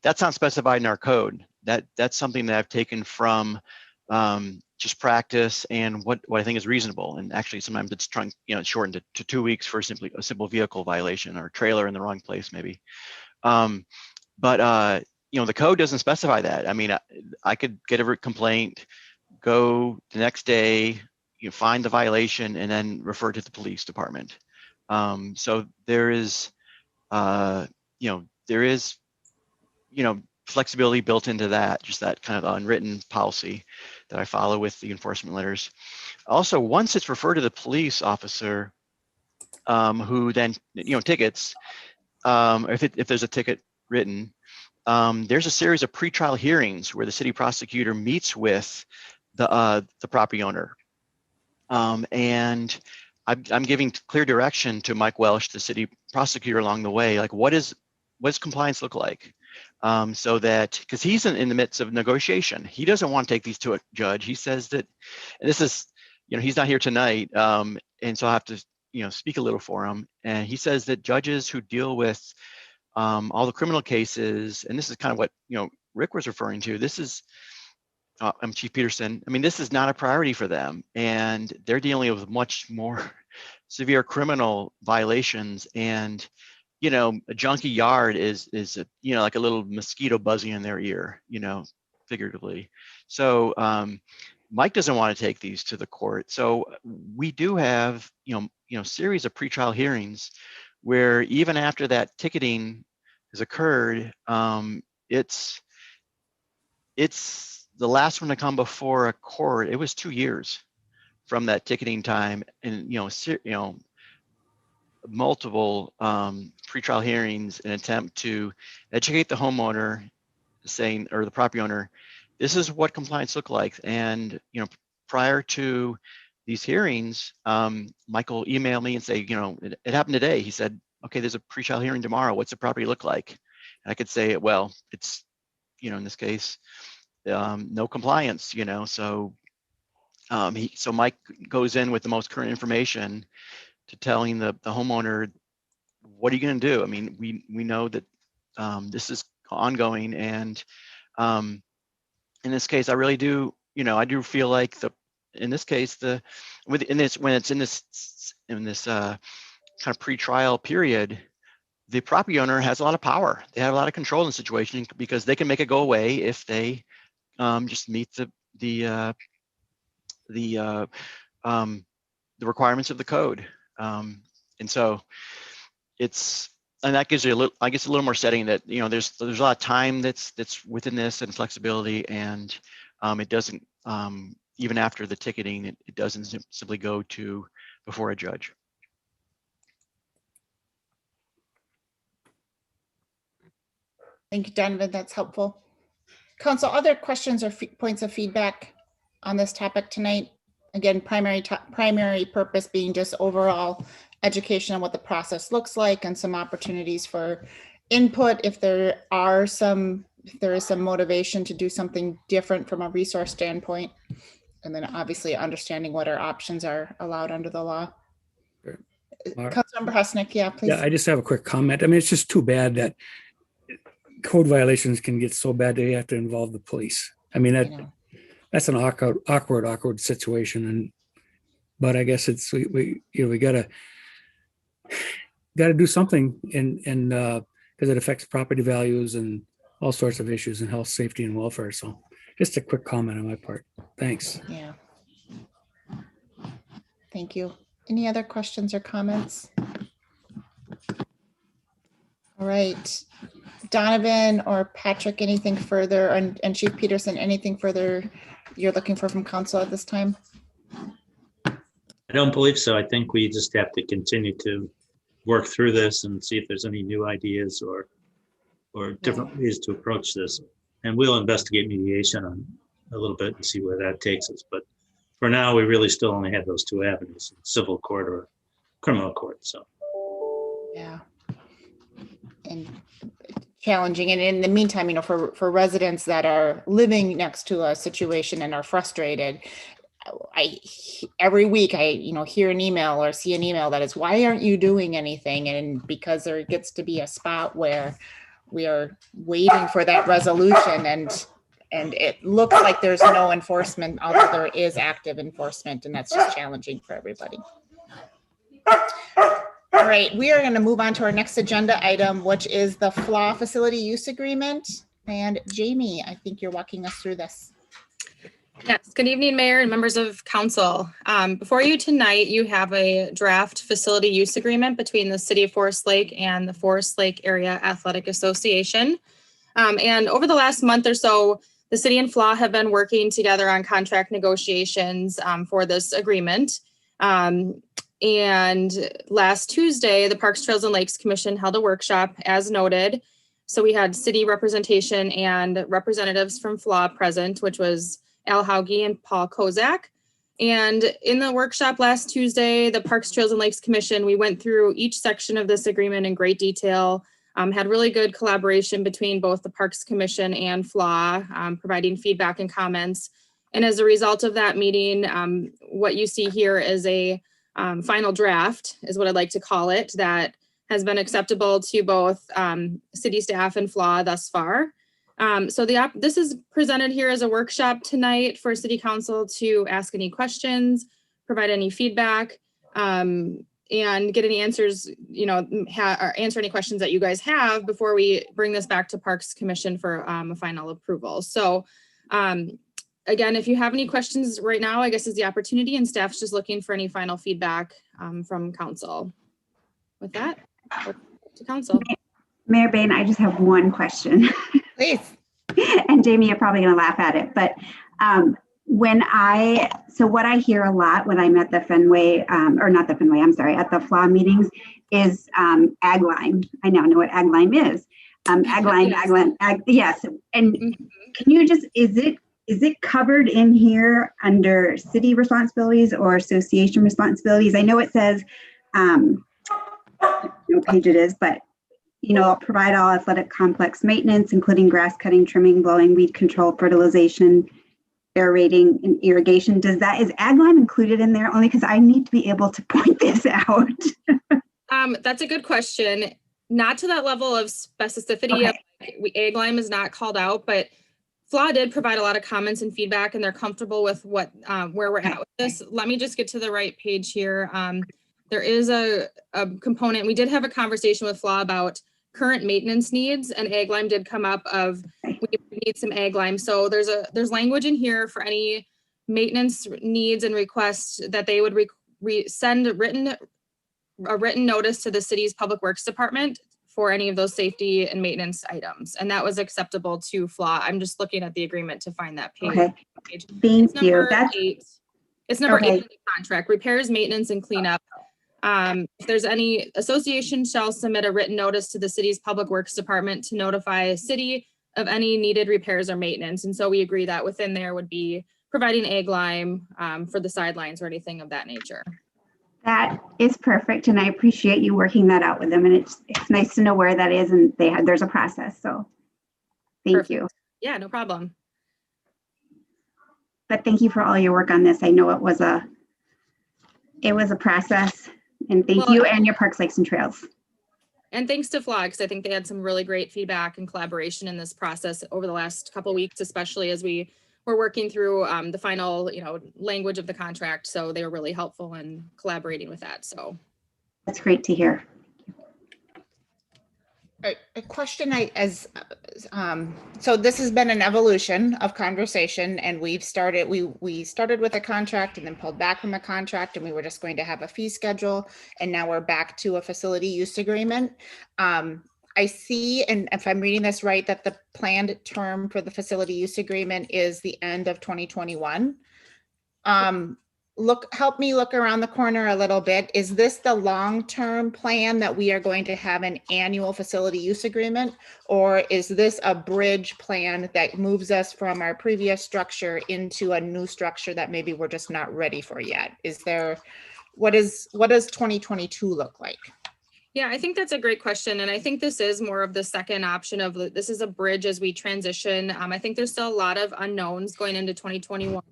that's not specified in our code. That's something that I've taken from just practice and what I think is reasonable. And actually, sometimes it's shortened to 2 weeks for simply a simple vehicle violation or trailer in the wrong place, maybe. But the code doesn't specify that. I mean, I could get a complaint, go the next day, find the violation, and then refer to the police department. So there is flexibility built into that, just that kind of unwritten policy that I follow with the enforcement letters. Also, once it's referred to the police officer, who then tickets, if there's a ticket written, there's a series of pretrial hearings where the city prosecutor meets with the property owner, and I'm giving clear direction to Mike Welsh, the city prosecutor, along the way, like what does compliance look like? So that, because he's in the midst of negotiation, he doesn't want to take these to a judge. He says that, and this is, he's not here tonight, and so I have to, speak a little for him. And he says that judges who deal with all the criminal cases, and this is kind of what Rick was referring to. This is, Chief Peterson. I mean, this is not a priority for them, and they're dealing with much more severe criminal violations. And a junkie yard is like a little mosquito buzzing in their ear, figuratively. So Mike doesn't want to take these to the court. So we do have, series of pretrial hearings where even after that ticketing has occurred, it's the last one to come before a court. It was 2 years from that ticketing time, and multiple pretrial hearings, an attempt to educate the homeowner, saying, or the property owner, this is what compliance look like. And prior to these hearings, Michael emailed me and say, it happened today. He said, okay, there's a pretrial hearing tomorrow. What's the property look like? And I could say, well, it's in this case, no compliance. So so Mike goes in with the most current information to telling the homeowner, what are you going to do? I mean, we know that this is ongoing, and in this case, I really do, I do feel like in this case, when it's in this kind of pre-trial period, the property owner has a lot of power. They have a lot of control in the situation because they can make it go away if they just meet the requirements of the code. And so and that gives you a little more setting that, there's a lot of time that's within this and flexibility, and it doesn't, even after the ticketing, it doesn't simply go to before a judge. Thank you, Donovan. That's helpful. Council, other questions or points of feedback on this topic tonight? Again, primary purpose being just overall education on what the process looks like and some opportunities for input if there is some motivation to do something different from a resource standpoint. And then obviously understanding what our options are allowed under the law. Sure. Councilmember Husnick, yeah, please. Yeah, I just have a quick comment. I mean, it's just too bad that code violations can get so bad that you have to involve the police. I mean, that's an awkward situation. But I guess we gotta do something, and because it affects property values and all sorts of issues in health, safety, and welfare. So just a quick comment on my part. Thanks. Yeah. Thank you. Any other questions or comments? All right. Donovan or Patrick, anything further? And Chief Peterson, anything further you're looking for from council at this time? I don't believe so. I think we just have to continue to work through this and see if there's any new ideas or different ways to approach this. And we'll investigate mediation on a little bit and see where that takes us. But for now, we really still only have those two avenues, civil court or criminal court. So yeah, and challenging. And in the meantime, for residents that are living next to a situation and are frustrated, every week I hear an email or see an email that is, why aren't you doing anything? And because there gets to be a spot where we are waiting for that resolution, and it looks like there's no enforcement, although there is active enforcement, and that's just challenging for everybody. All right, we are going to move on to our next agenda item, which is the FLA facility use agreement. And Jamie, I think you're walking us through this. Yes, good evening, Mayor and members of council. Before you tonight, you have a draft facility use agreement between the City of Forest Lake and the Forest Lake Area Athletic Association. And over the last month or so, the city and FLA have been working together on contract negotiations for this agreement. And last Tuesday, the Parks, Trails, and Lakes Commission held a workshop as noted. So we had city representation and representatives from FLA present, which was Al Hauge and Paul Kozak. And in the workshop last Tuesday, the Parks, Trails, and Lakes Commission, we went through each section of this agreement in great detail, had really good collaboration between both the Parks Commission and FLA, providing feedback and comments. And as a result of that meeting, what you see here is a final draft, is what I'd like to call it, that has been acceptable to both city staff and FLA thus far. So this is presented here as a workshop tonight for City Council to ask any questions, provide any feedback, and get any answers, or answer any questions that you guys have before we bring this back to Parks Commission for a final approval. So again, if you have any questions right now, I guess is the opportunity, and staff's just looking for any final feedback from council. With that, to council. Mayor Bain, I just have one question. Please. And Jamie, you're probably going to laugh at it, but what I hear a lot when I'm at the Fenway, or not the Fenway, I'm sorry, at the FLA meetings is ag line. I now know what ag line is. Ag line, yes. And can you just, is it covered in here under city responsibilities or association responsibilities? I know it says, what page it is, but provide all athletic complex maintenance, including grass cutting, trimming, blowing, weed control, fertilization, aerating, and irrigation. Is ag line included in there? Only because I need to be able to point this out. That's a good question. Not to that level of specificity. Okay. Egg lime is not called out, but FLA did provide a lot of comments and feedback, and they're comfortable with what where we're at with this. Let me just get to the right page here. There is a component. We did have a conversation with FLA about current maintenance needs, and egg lime did come up of we need some egg lime. So there's language in here for any maintenance needs and requests that they would send a written notice to the city's public works department for any of those safety and maintenance items. And that was acceptable to FLA. I'm just looking at the agreement to find that page. Okay. It's Thank you. number That's 8. It's number 8 okay. in the contract, repairs, maintenance, and cleanup. If there's any association shall submit a written notice to the city's public works department to notify city of any needed repairs or maintenance. And so we agree that within there would be providing egg lime for the sidelines or anything of that nature. That is perfect, and I appreciate you working that out with them. And it's nice to know where that is, and there's a process. So, thank you. Yeah, no problem. But thank you for all your work on this. I know it was a process, and thank you and your Parks, Lakes, and Trails. And thanks to FLA, because I think they had some really great feedback and collaboration in this process over the last couple of weeks, especially as we were working through the final, language of the contract. So they were really helpful in collaborating with that. So that's great to hear. A question so this has been an evolution of conversation, and we started with a contract and then pulled back from a contract, and we were just going to have a fee schedule, and now we're back to a facility use agreement. I see, and if I'm reading this right, that the planned term for the facility use agreement is the end of 2021. Help me look around the corner a little bit. Is this the long-term plan that we are going to have an annual facility use agreement? Or is this a bridge plan that moves us from our previous structure into a new structure that maybe we're just not ready for yet? What does 2022 look like? Yeah, I think that's a great question. And I think this is more of the second option of this is a bridge as we transition. I think there's still a lot of unknowns going into 2021.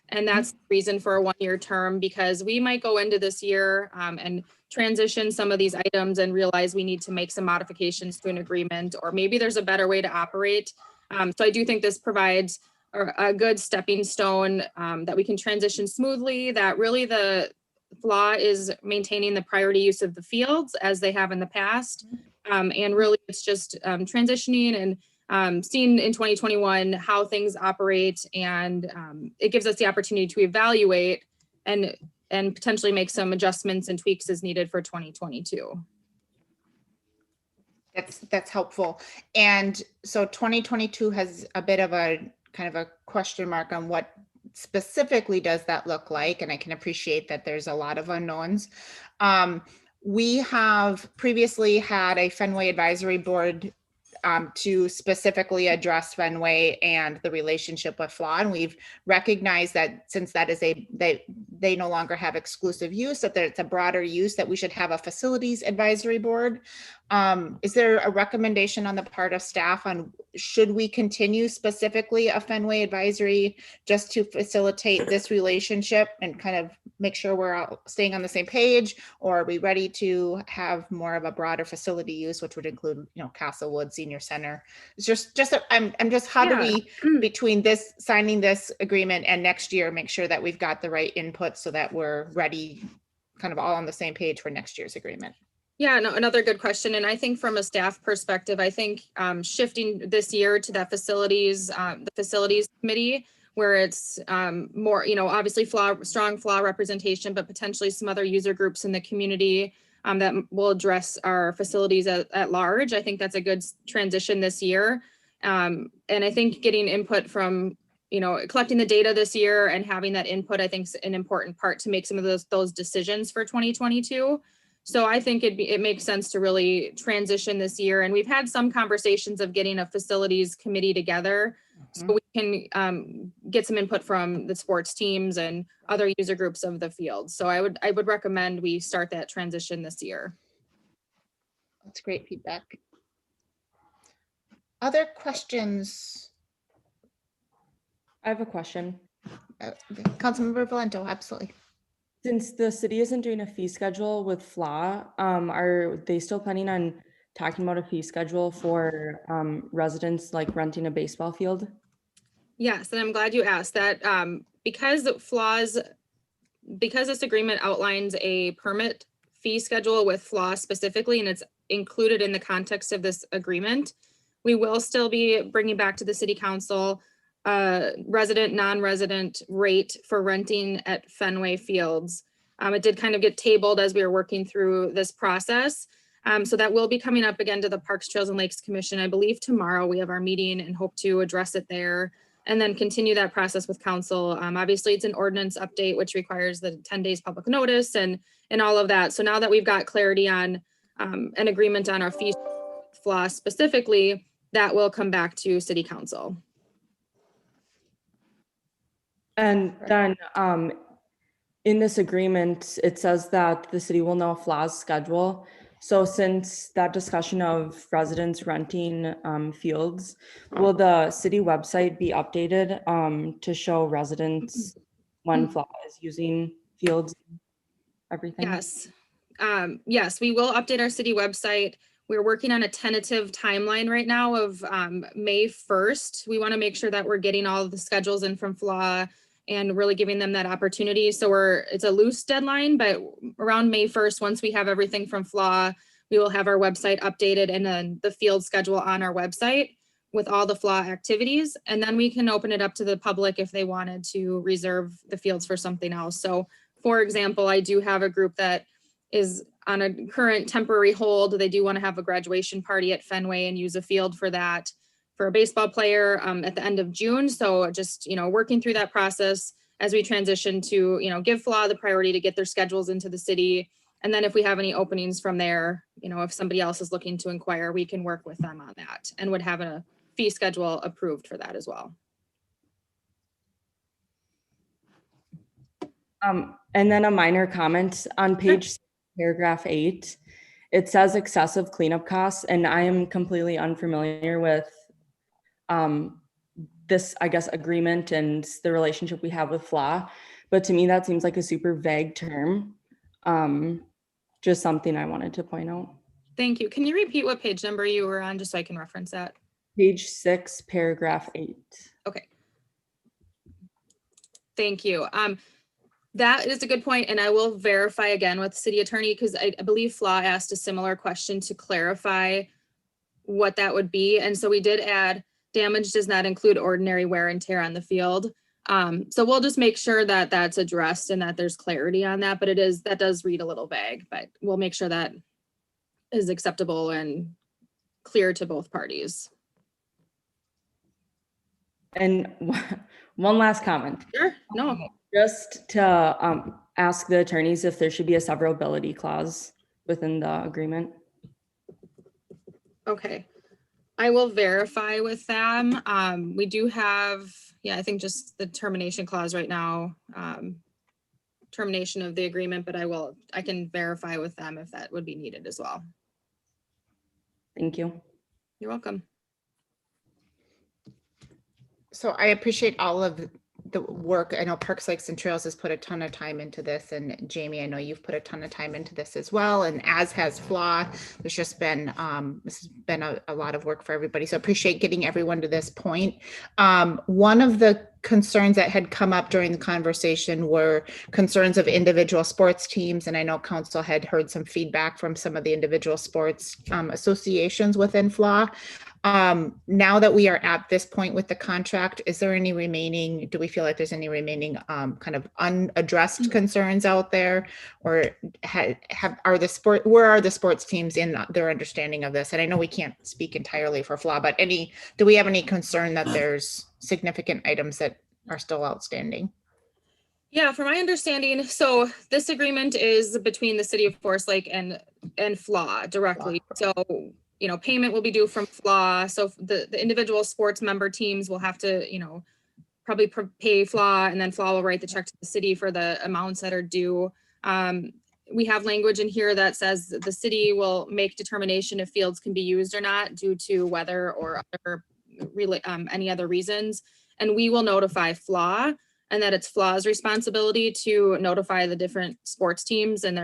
And that's the reason for a 1-year term, because we might go into this year and transition some of these items and realize we need to make some modifications to an agreement, or maybe there's a better way to operate. So I do think this provides a good stepping stone that we can transition smoothly, that really the FLA is maintaining the priority use of the fields as they have in the past. And really it's just transitioning and seeing in 2021 how things operate, and it gives us the opportunity to evaluate and potentially make some adjustments and tweaks as needed for 2022. That's helpful. And so 2022 has a bit of a kind of a question mark on what specifically does that look like, and I can appreciate that there's a lot of unknowns. We have previously had a Fenway Advisory Board to specifically address Fenway and the relationship with FLA, and we've recognized that since that is they no longer have exclusive use, that it's a broader use, that we should have a facilities advisory board. Is there a recommendation on the part of staff on should we continue specifically a Fenway advisory just to facilitate this relationship and kind of make sure we're all staying on the same page, or are we ready to have more of a broader facility use, which would include, Castlewood Senior Center? It's just how do we, between this signing this agreement and next year, make sure that we've got the right input so that we're ready, kind of all on the same page for next year's agreement? Yeah, no, another good question. And I think from a staff perspective, I think shifting this year to that the facilities committee, where it's more, obviously strong FLA representation, but potentially some other user groups in the community that will address our facilities at large. I think that's a good transition this year. And I think getting input from, collecting the data this year and having that input, I think is an important part to make some of those decisions for 2022. So I think it makes sense to really transition this year. And we've had some conversations of getting a facilities committee together so we can get some input from the sports teams and other user groups of the field. So I would recommend we start that transition this year. That's great feedback. Other questions? I have a question. Councilmember Valento, absolutely. Since the city isn't doing a fee schedule with FLA, are they still planning on talking about a fee schedule for residents like renting a baseball field? Yes, and I'm glad you asked that, because this agreement outlines a permit fee schedule with FLA specifically, and it's included in the context of this agreement, we will still be bringing back to the city council resident, non-resident rate for renting at Fenway Fields. It did kind of get tabled as we were working through this process. So that will be coming up again to the Parks, Trails and Lakes Commission. I believe tomorrow we have our meeting and hope to address it there and then continue that process with council. Obviously it's an ordinance update, which requires the 10 days public notice and all of that. So now that we've got clarity on an agreement on our fee FLA specifically, that will come back to city council. And then in this agreement, it says that the city will know FLA's schedule. So since that discussion of residents renting fields, will the city website be updated to show residents when FLA is using fields, everything? Yes. Yes, we will update our city website. We're working on a tentative timeline right now of May 1st. We want to make sure that we're getting all of the schedules in from FLA and really giving them that opportunity. So it's a loose deadline, but around May 1st, once we have everything from FLA, we will have our website updated and then the field schedule on our website with all the FLA activities. And then we can open it up to the public if they wanted to reserve the fields for something else. So for example, I do have a group that is on a current temporary hold. They do want to have a graduation party at Fenway and use a field for that, for a baseball player at the end of June. So just, working through that process as we transition to, give FLA the priority to get their schedules into the city. And then if we have any openings from there, if somebody else is looking to inquire, we can work with them on that and would have a fee schedule approved for that as well. And then a minor comment on page paragraph 8, it says excessive cleanup costs, and I am completely unfamiliar with this, I guess, agreement and the relationship we have with FLA, but to me that seems like a super vague term. Just something I wanted to point out. Thank you. Can you repeat what page number you were on just so I can reference that? Page 6, paragraph 8. Okay. Thank you. That is a good point, and I will verify again with the city attorney because I believe FLA asked a similar question to clarify what that would be. And so we did add damage does not include ordinary wear and tear on the field. So we'll just make sure that that's addressed and that there's clarity on that, but that does read a little vague, but we'll make sure that is acceptable and clear to both parties. And one last comment. Sure. No. Just to ask the attorneys if there should be a severability clause within the agreement. Okay. I will verify with them. We do have, I think just the termination clause right now, termination of the agreement, but I can verify with them if that would be needed as well. Thank you. You're welcome. So I appreciate all of the work. I know Parks, Lakes and Trails has put a ton of time into this, and Jamie, I know you've put a ton of time into this as well, and as has FLA. There's just been this has been a lot of work for everybody, so I appreciate getting everyone to this point. One of the concerns that had come up during the conversation were concerns of individual sports teams, and I know council had heard some feedback from some of the individual sports associations within FLA. Now that we are at this point with the contract, is there any remaining, do we feel like there's any remaining kind of unaddressed concerns out there, or where are the sports teams in their understanding of this? And I know we can't speak entirely for FLA, but do we have any concern that there's significant items that are still outstanding? Yeah, from my understanding, so this agreement is between the city of Forest Lake and FLA directly. So payment will be due from FLA. So the individual sports member teams will have to, probably pay FLA, and then FLA will write the check to the city for the amounts that are due. We have language in here that says that the city will make determination if fields can be used or not due to weather or any other reasons. And we will notify FLA and that it's FLA's responsibility to notify the different sports teams and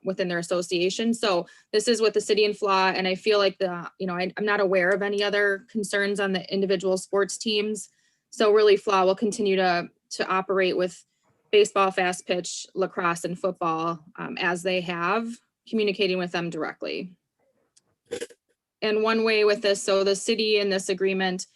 within their association. So this is with the city and FLA, and I feel like I'm not aware of any other concerns on the individual sports teams. So really FLA will continue to operate with baseball, fast pitch, lacrosse, and football as they have, communicating with them directly. And one way with this, so the city in this agreement,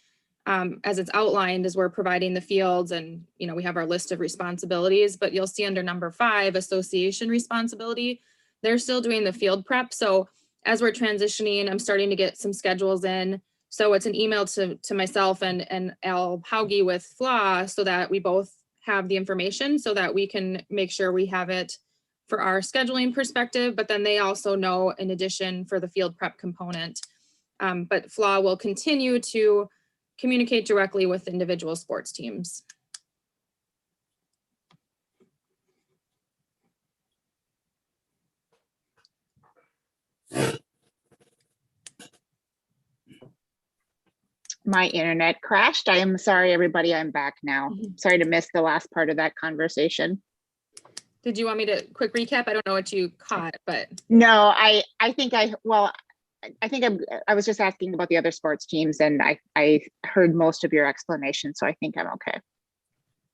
as it's outlined, is we're providing the fields, and we have our list of responsibilities, but you'll see under number 5, association responsibility, they're still doing the field prep. So as we're transitioning, I'm starting to get some schedules in. So it's an email to myself and Al Hauge with FLA, so that we both have the information so that we can make sure we have it for our scheduling perspective, but then they also know in addition for the field prep component. But FLA will continue to communicate directly with individual sports teams. My internet crashed. I am sorry, everybody. I'm back now. Sorry to miss the last part of that conversation. Did you want me to quick recap? I don't know what you caught, but. No, I think I was just asking about the other sports teams, and I heard most of your explanation, so I think I'm okay.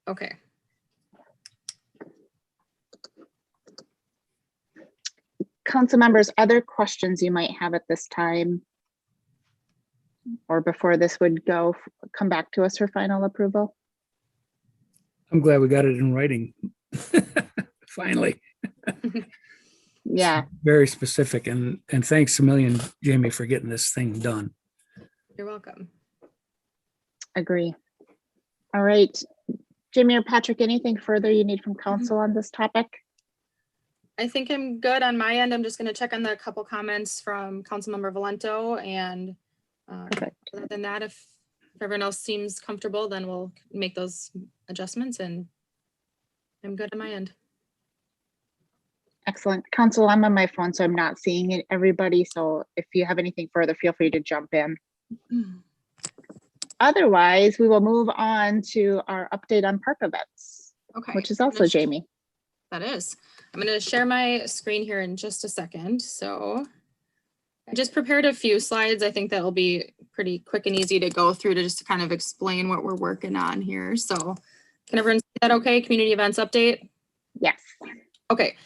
Okay. Council members, other questions you might have at this time, or before this would come back to us for final approval? I'm glad we got it in writing. Finally. Yeah. Very specific, and thanks a million, Jamie, for getting this thing done. You're welcome. Agree. All right, Jamie or Patrick, anything further you need from council on this topic? I think I'm good on my end. I'm just going to check on the couple comments from Councilmember Valento, and other than that, if everyone else seems comfortable, then we'll make those adjustments, and I'm good on my end. Excellent. Council, I'm on my phone, so I'm not seeing it, everybody. So if you have anything further, feel free to jump in. Otherwise, we will move on to our update on park events, which is also Jamie. That is. I'm going to share my screen here in just a second. So I just prepared a few slides. I think that will be pretty quick and easy to go through to just kind of explain what we're working on here. So can everyone see that okay? Community events update? Yes. Okay.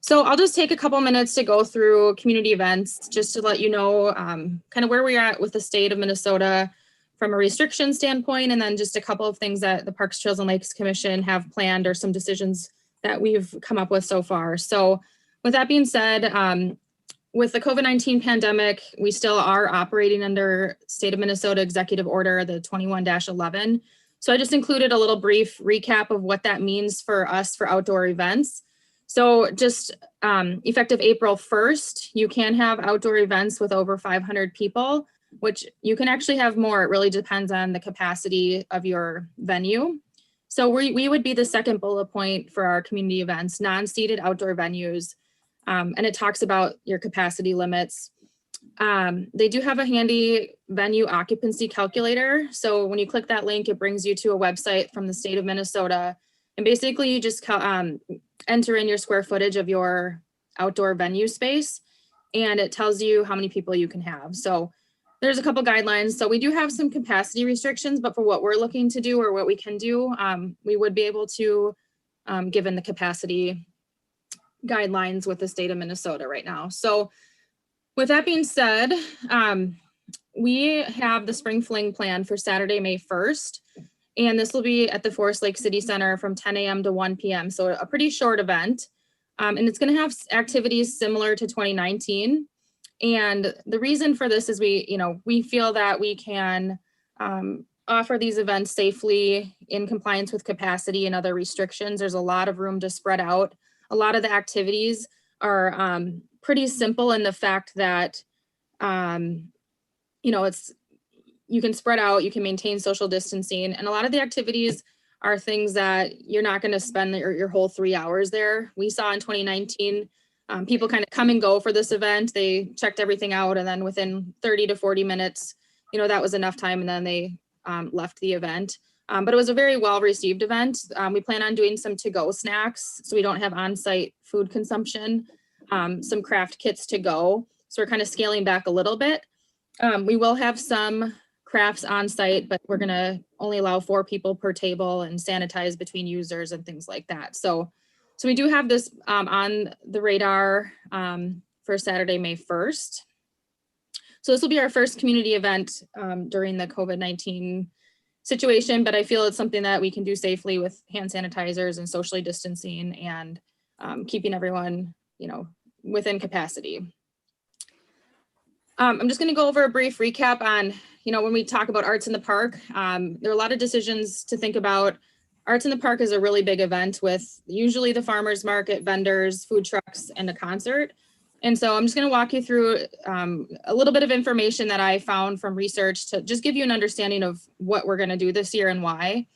So I'll just take a couple minutes to go through community events just to let you know kind of where we're at with the state of Minnesota from a restriction standpoint, and then just a couple of things that the Parks, Trails, and Lakes Commission have planned, or some decisions that we've come up with so far. So with that being said, with the COVID-19 pandemic, we still are operating under state of Minnesota Executive Order, the 21-11. So I just included a little brief recap of what that means for us for outdoor events. So just effective April 1st, you can have outdoor events with over 500 people, which you can actually have more. It really depends on the capacity of your venue. So we would be the second bullet point for our community events, non-seated outdoor venues. And it talks about your capacity limits. They do have a handy venue occupancy calculator. So when you click that link, it brings you to a website from the state of Minnesota. And basically you just enter in your square footage of your outdoor venue space, and it tells you how many people you can have. So there's a couple guidelines. So we do have some capacity restrictions, but for what we're looking to do, or what we can do, we would be able to, given the capacity guidelines with the state of Minnesota right now. So with that being said, we have the Spring Fling plan for Saturday, May 1st. And this will be at the Forest Lake City Center from 10 a.m. to 1 p.m. So a pretty short event. And it's going to have activities similar to 2019. And the reason for this is we feel that we can offer these events safely in compliance with capacity and other restrictions. There's a lot of room to spread out. A lot of the activities are pretty simple in the fact that, you can spread out, you can maintain social distancing, and a lot of the activities are things that you're not going to spend your whole 3 hours there. We saw in 2019, people kind of come and go for this event. They checked everything out, and then within 30 to 40 minutes, that was enough time, and then they left the event. But it was a very well-received event. We plan on doing some to-go snacks, so we don't have on-site food consumption, some craft kits to go. So we're kind of scaling back a little bit. We will have some crafts on site, but we're gonna only allow 4 people per table and sanitize between users and things like that. So we do have this on the radar for Saturday, May 1st. So this will be our first community event during the COVID-19 situation, but I feel it's something that we can do safely with hand sanitizers and socially distancing and keeping everyone, within capacity. I'm just going to go over a brief recap on, when we talk about Arts in the Park, there are a lot of decisions to think about. Arts in the Park is a really big event with usually the farmers market, vendors, food trucks, and a concert. And so I'm just going to walk you through a little bit of information that I found from research to just give you an understanding of what we're going to do this year and why.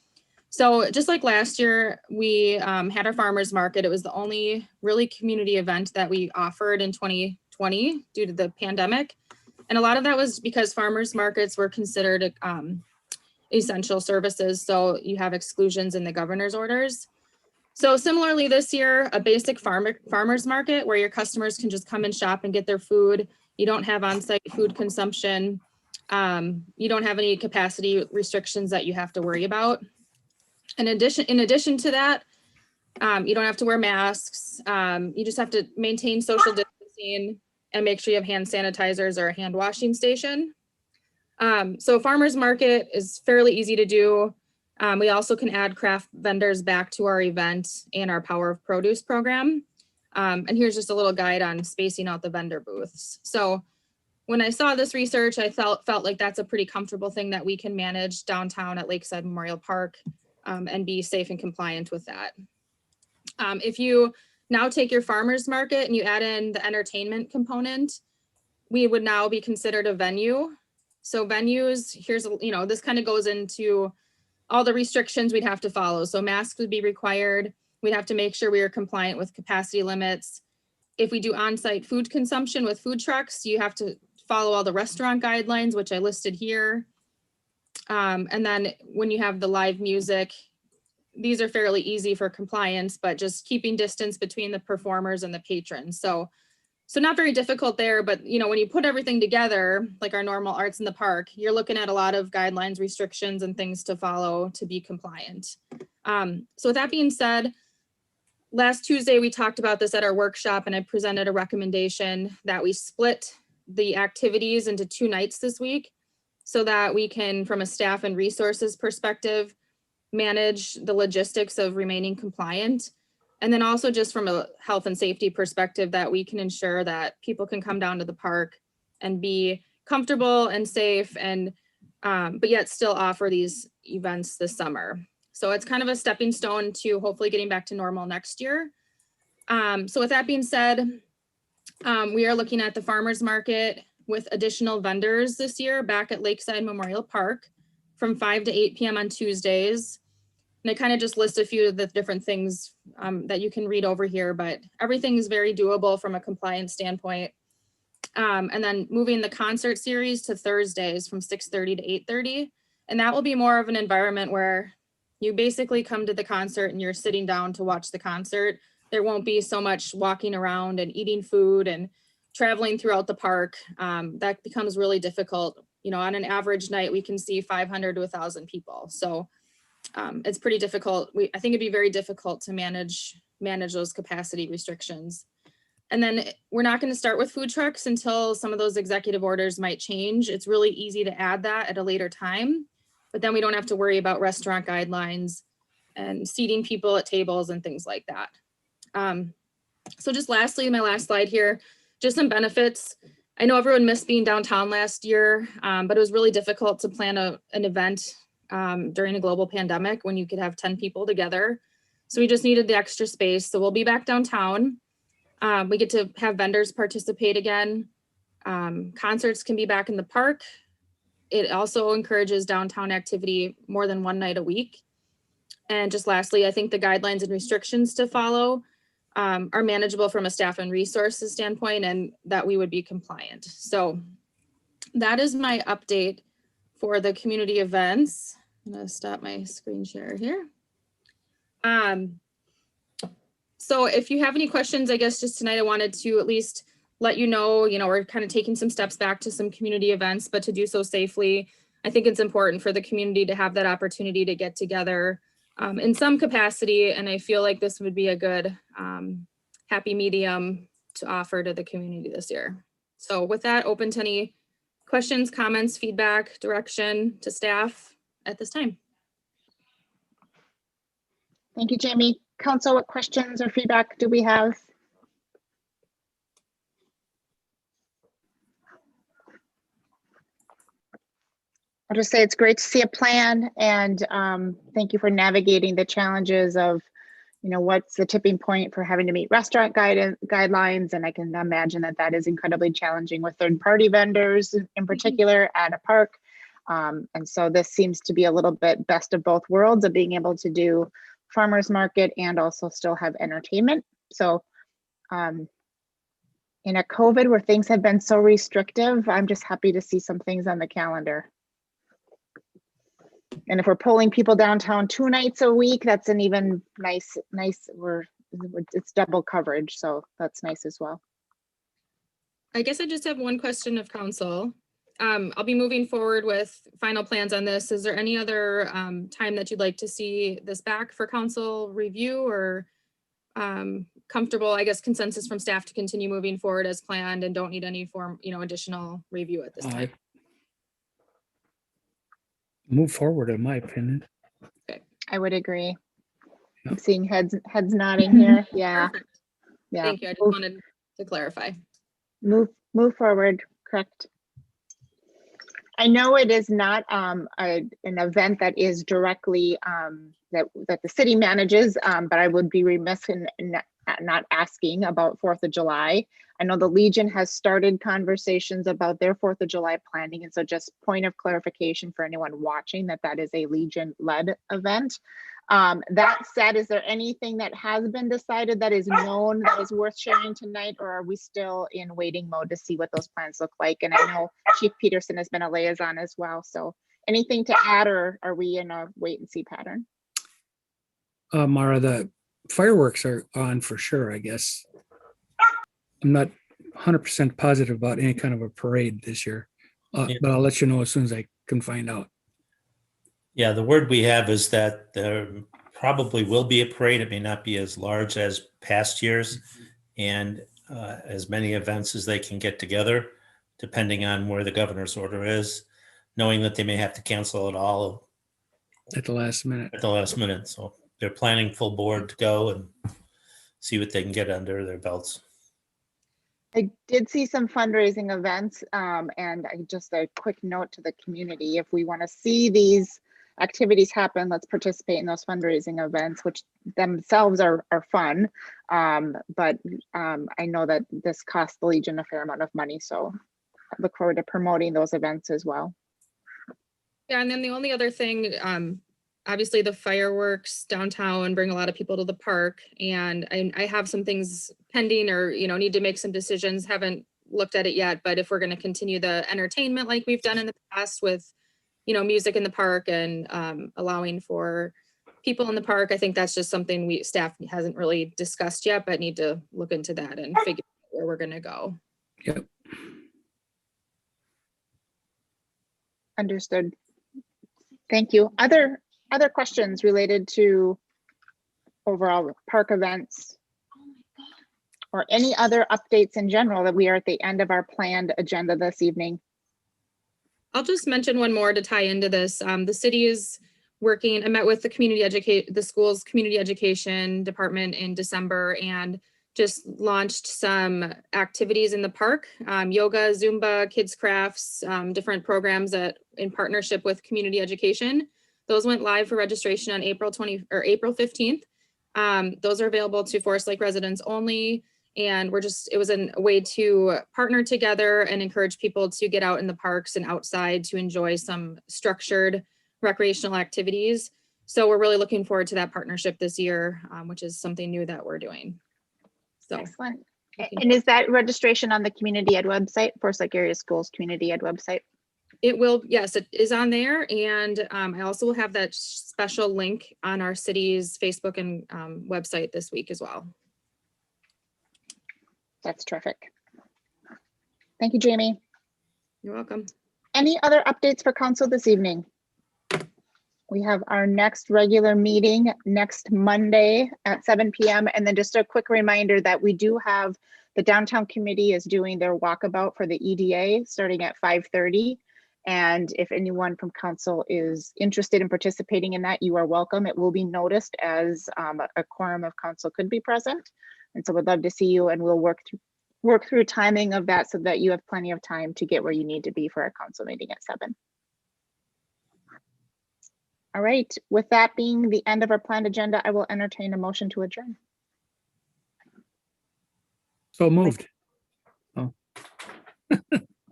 So just like last year, we had our farmers market. It was the only really community event that we offered in 2020 due to the pandemic. And a lot of that was because farmers markets were considered essential services. So you have exclusions in the governor's orders. So similarly this year, a basic farmers market where your customers can just come and shop and get their food. You don't have on-site food consumption. You don't have any capacity restrictions that you have to worry about. In addition to that, you don't have to wear masks. You just have to maintain social distancing and make sure you have hand sanitizers or a hand washing station. So farmers market is fairly easy to do. We also can add craft vendors back to our event and our Power of Produce program. And here's just a little guide on spacing out the vendor booths. So when I saw this research, I felt like that's a pretty comfortable thing that we can manage downtown at Lakeside Memorial Park and be safe and compliant with that. If you now take your farmers market and you add in the entertainment component, we would now be considered a venue. So venues, this kind of goes into all the restrictions we'd have to follow. So masks would be required. We'd have to make sure we are compliant with capacity limits. If we do on-site food consumption with food trucks, you have to follow all the restaurant guidelines, which I listed here. And then when you have the live music, these are fairly easy for compliance, but just keeping distance between the performers and the patrons. So not very difficult there, but when you put everything together, like our normal Arts in the Park, you're looking at a lot of guidelines, restrictions, and things to follow to be compliant. So with that being said, last Tuesday, we talked about this at our workshop and I presented a recommendation that we split the activities into 2 nights this week so that we can, from a staff and resources perspective, manage the logistics of remaining compliant. And then also just from a health and safety perspective that we can ensure that people can come down to the park and be comfortable and safe and but yet still offer these events this summer. So it's kind of a stepping stone to hopefully getting back to normal next year. So with that being said, we are looking at the farmers market with additional vendors this year back at Lakeside Memorial Park from 5 to 8 p.m. on Tuesdays. And I kind of just list a few of the different things that you can read over here, but everything is very doable from a compliance standpoint. And then moving the concert series to Thursdays from 6:30 to 8:30. And that will be more of an environment where you basically come to the concert and you're sitting down to watch the concert. There won't be so much walking around and eating food and traveling throughout the park. That becomes really difficult. On an average night, we can see 500 to 1,000 people. So it's pretty difficult. I think it'd be very difficult to manage those capacity restrictions. And then we're not going to start with food trucks until some of those executive orders might change. It's really easy to add that at a later time, but then we don't have to worry about restaurant guidelines and seating people at tables and things like that. So just lastly, my last slide here, just some benefits. I know everyone missed being downtown last year, but it was really difficult to plan an event during a global pandemic when you could have 10 people together. So we just needed the extra space. So we'll be back downtown. We get to have vendors participate again. Concerts can be back in the park. It also encourages downtown activity more than 1 night a week. And just lastly, I think the guidelines and restrictions to follow are manageable from a staff and resources standpoint and that we would be compliant. So that is my update for the community events. I'm gonna stop my screen share here. So if you have any questions, I guess just tonight I wanted to at least let you know, we're kind of taking some steps back to some community events, but to do so safely. I think it's important for the community to have that opportunity to get together in some capacity. And I feel like this would be a good happy medium to offer to the community this year. So with that, open to any questions, comments, feedback, direction to staff at this time. Thank you, Jamie. Council, what questions or feedback do we have? I'll just say it's great to see a plan, and thank you for navigating the challenges of, what's the tipping point for having to meet restaurant guidelines. And I can imagine that that is incredibly challenging with third-party vendors in particular at a park. And so this seems to be a little bit best of both worlds of being able to do farmers market and also still have entertainment. So in a COVID where things have been so restrictive, I'm just happy to see some things on the calendar. And if we're pulling people downtown 2 nights a week, that's an even nice, it's double coverage. So that's nice as well. I guess I just have one question of council. I'll be moving forward with final plans on this. Is there any other time that you'd like to see this back for council review, or comfortable, I guess, consensus from staff to continue moving forward as planned and don't need any form, additional review at this time? Move forward, in my opinion. I would agree. Yeah. I'm seeing heads nodding here. Yeah. Perfect. Yeah. Thank you. I just wanted to clarify. Move forward. Correct. I know it is not an event that is directly that the city manages, but I would be remiss in not asking about 4th of July. I know the Legion has started conversations about their 4th of July planning, and so just point of clarification for anyone watching that is a Legion-led event. That said, is there anything that has been decided that is known that is worth sharing tonight, or are we still in waiting mode to see what those plans look like? And I know Chief Peterson has been a liaison as well. So anything to add, or are we in a wait and see pattern? Mara, the fireworks are on for sure, I guess. I'm not 100% positive about any kind of a parade this year, but I'll let you know as soon as I can find out. Yeah, the word we have is that there probably will be a parade. It may not be as large as past years, and as many events as they can get together, depending on where the governor's order is, knowing that they may have to cancel it all At the last minute. So they're planning full board to go and see what they can get under their belts. I did see some fundraising events, and just a quick note to the community: if we want to see these activities happen, let's participate in those fundraising events, which themselves are fun. But I know that this costs the Legion a fair amount of money, so I look forward to promoting those events as well. Yeah, and then the only other thing, obviously the fireworks downtown bring a lot of people to the park, and I have some things pending, or need to make some decisions. Haven't looked at it yet, but if we're going to continue the entertainment like we've done in the past with music in the park and allowing for people in the park, I think that's just something staff hasn't really discussed yet, but need to look into that and figure out where we're going to go. Yep. Understood. Thank you. Other questions related to overall park events or any other updates in general? That we are at the end of our planned agenda this evening. I'll just mention one more to tie into this. The city is working. I met with the school's community education department in December and just launched some activities in the park, yoga, Zumba, kids crafts, different programs in partnership with community education. Those went live for registration on April 15th. Those are available to Forest Lake residents only. And it was a way to partner together and encourage people to get out in the parks and outside to enjoy some structured recreational activities. So we're really looking forward to that partnership this year, which is something new that we're doing. So excellent. And is that registration on the community ed website, Forest Lake Area Schools community ed website? It will, yes, it is on there. And I also will have that special link on our city's Facebook and website this week as well. That's terrific. Thank you, Jamie. You're welcome. Any other updates for council this evening? We have our next regular meeting next Monday at 7 p.m. And then just a quick reminder that we do have the downtown committee is doing their walkabout for the EDA starting at 5:30. And if anyone from council is interested in participating in that, you are welcome. It will be noticed as a quorum of council could be present. And so we'd love to see you, and we'll work through timing of that so that you have plenty of time to get where you need to be for our council meeting at 7. All right, with that being the end of our planned agenda, I will entertain a motion to adjourn. So moved.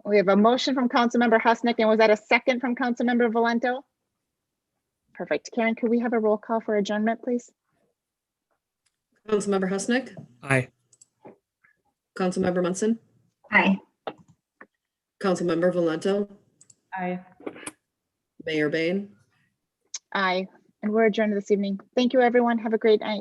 We have a motion from Councilmember Husnick, and was that a second from Councilmember Valento? Perfect. Karen, could we have a roll call for adjournment, please? Councilmember Husnick, Aye. Councilmember Munson, Aye. Councilmember Valento, Aye. Mayor Bain. Aye, and we're adjourned this evening. Thank you, everyone. Have a great night.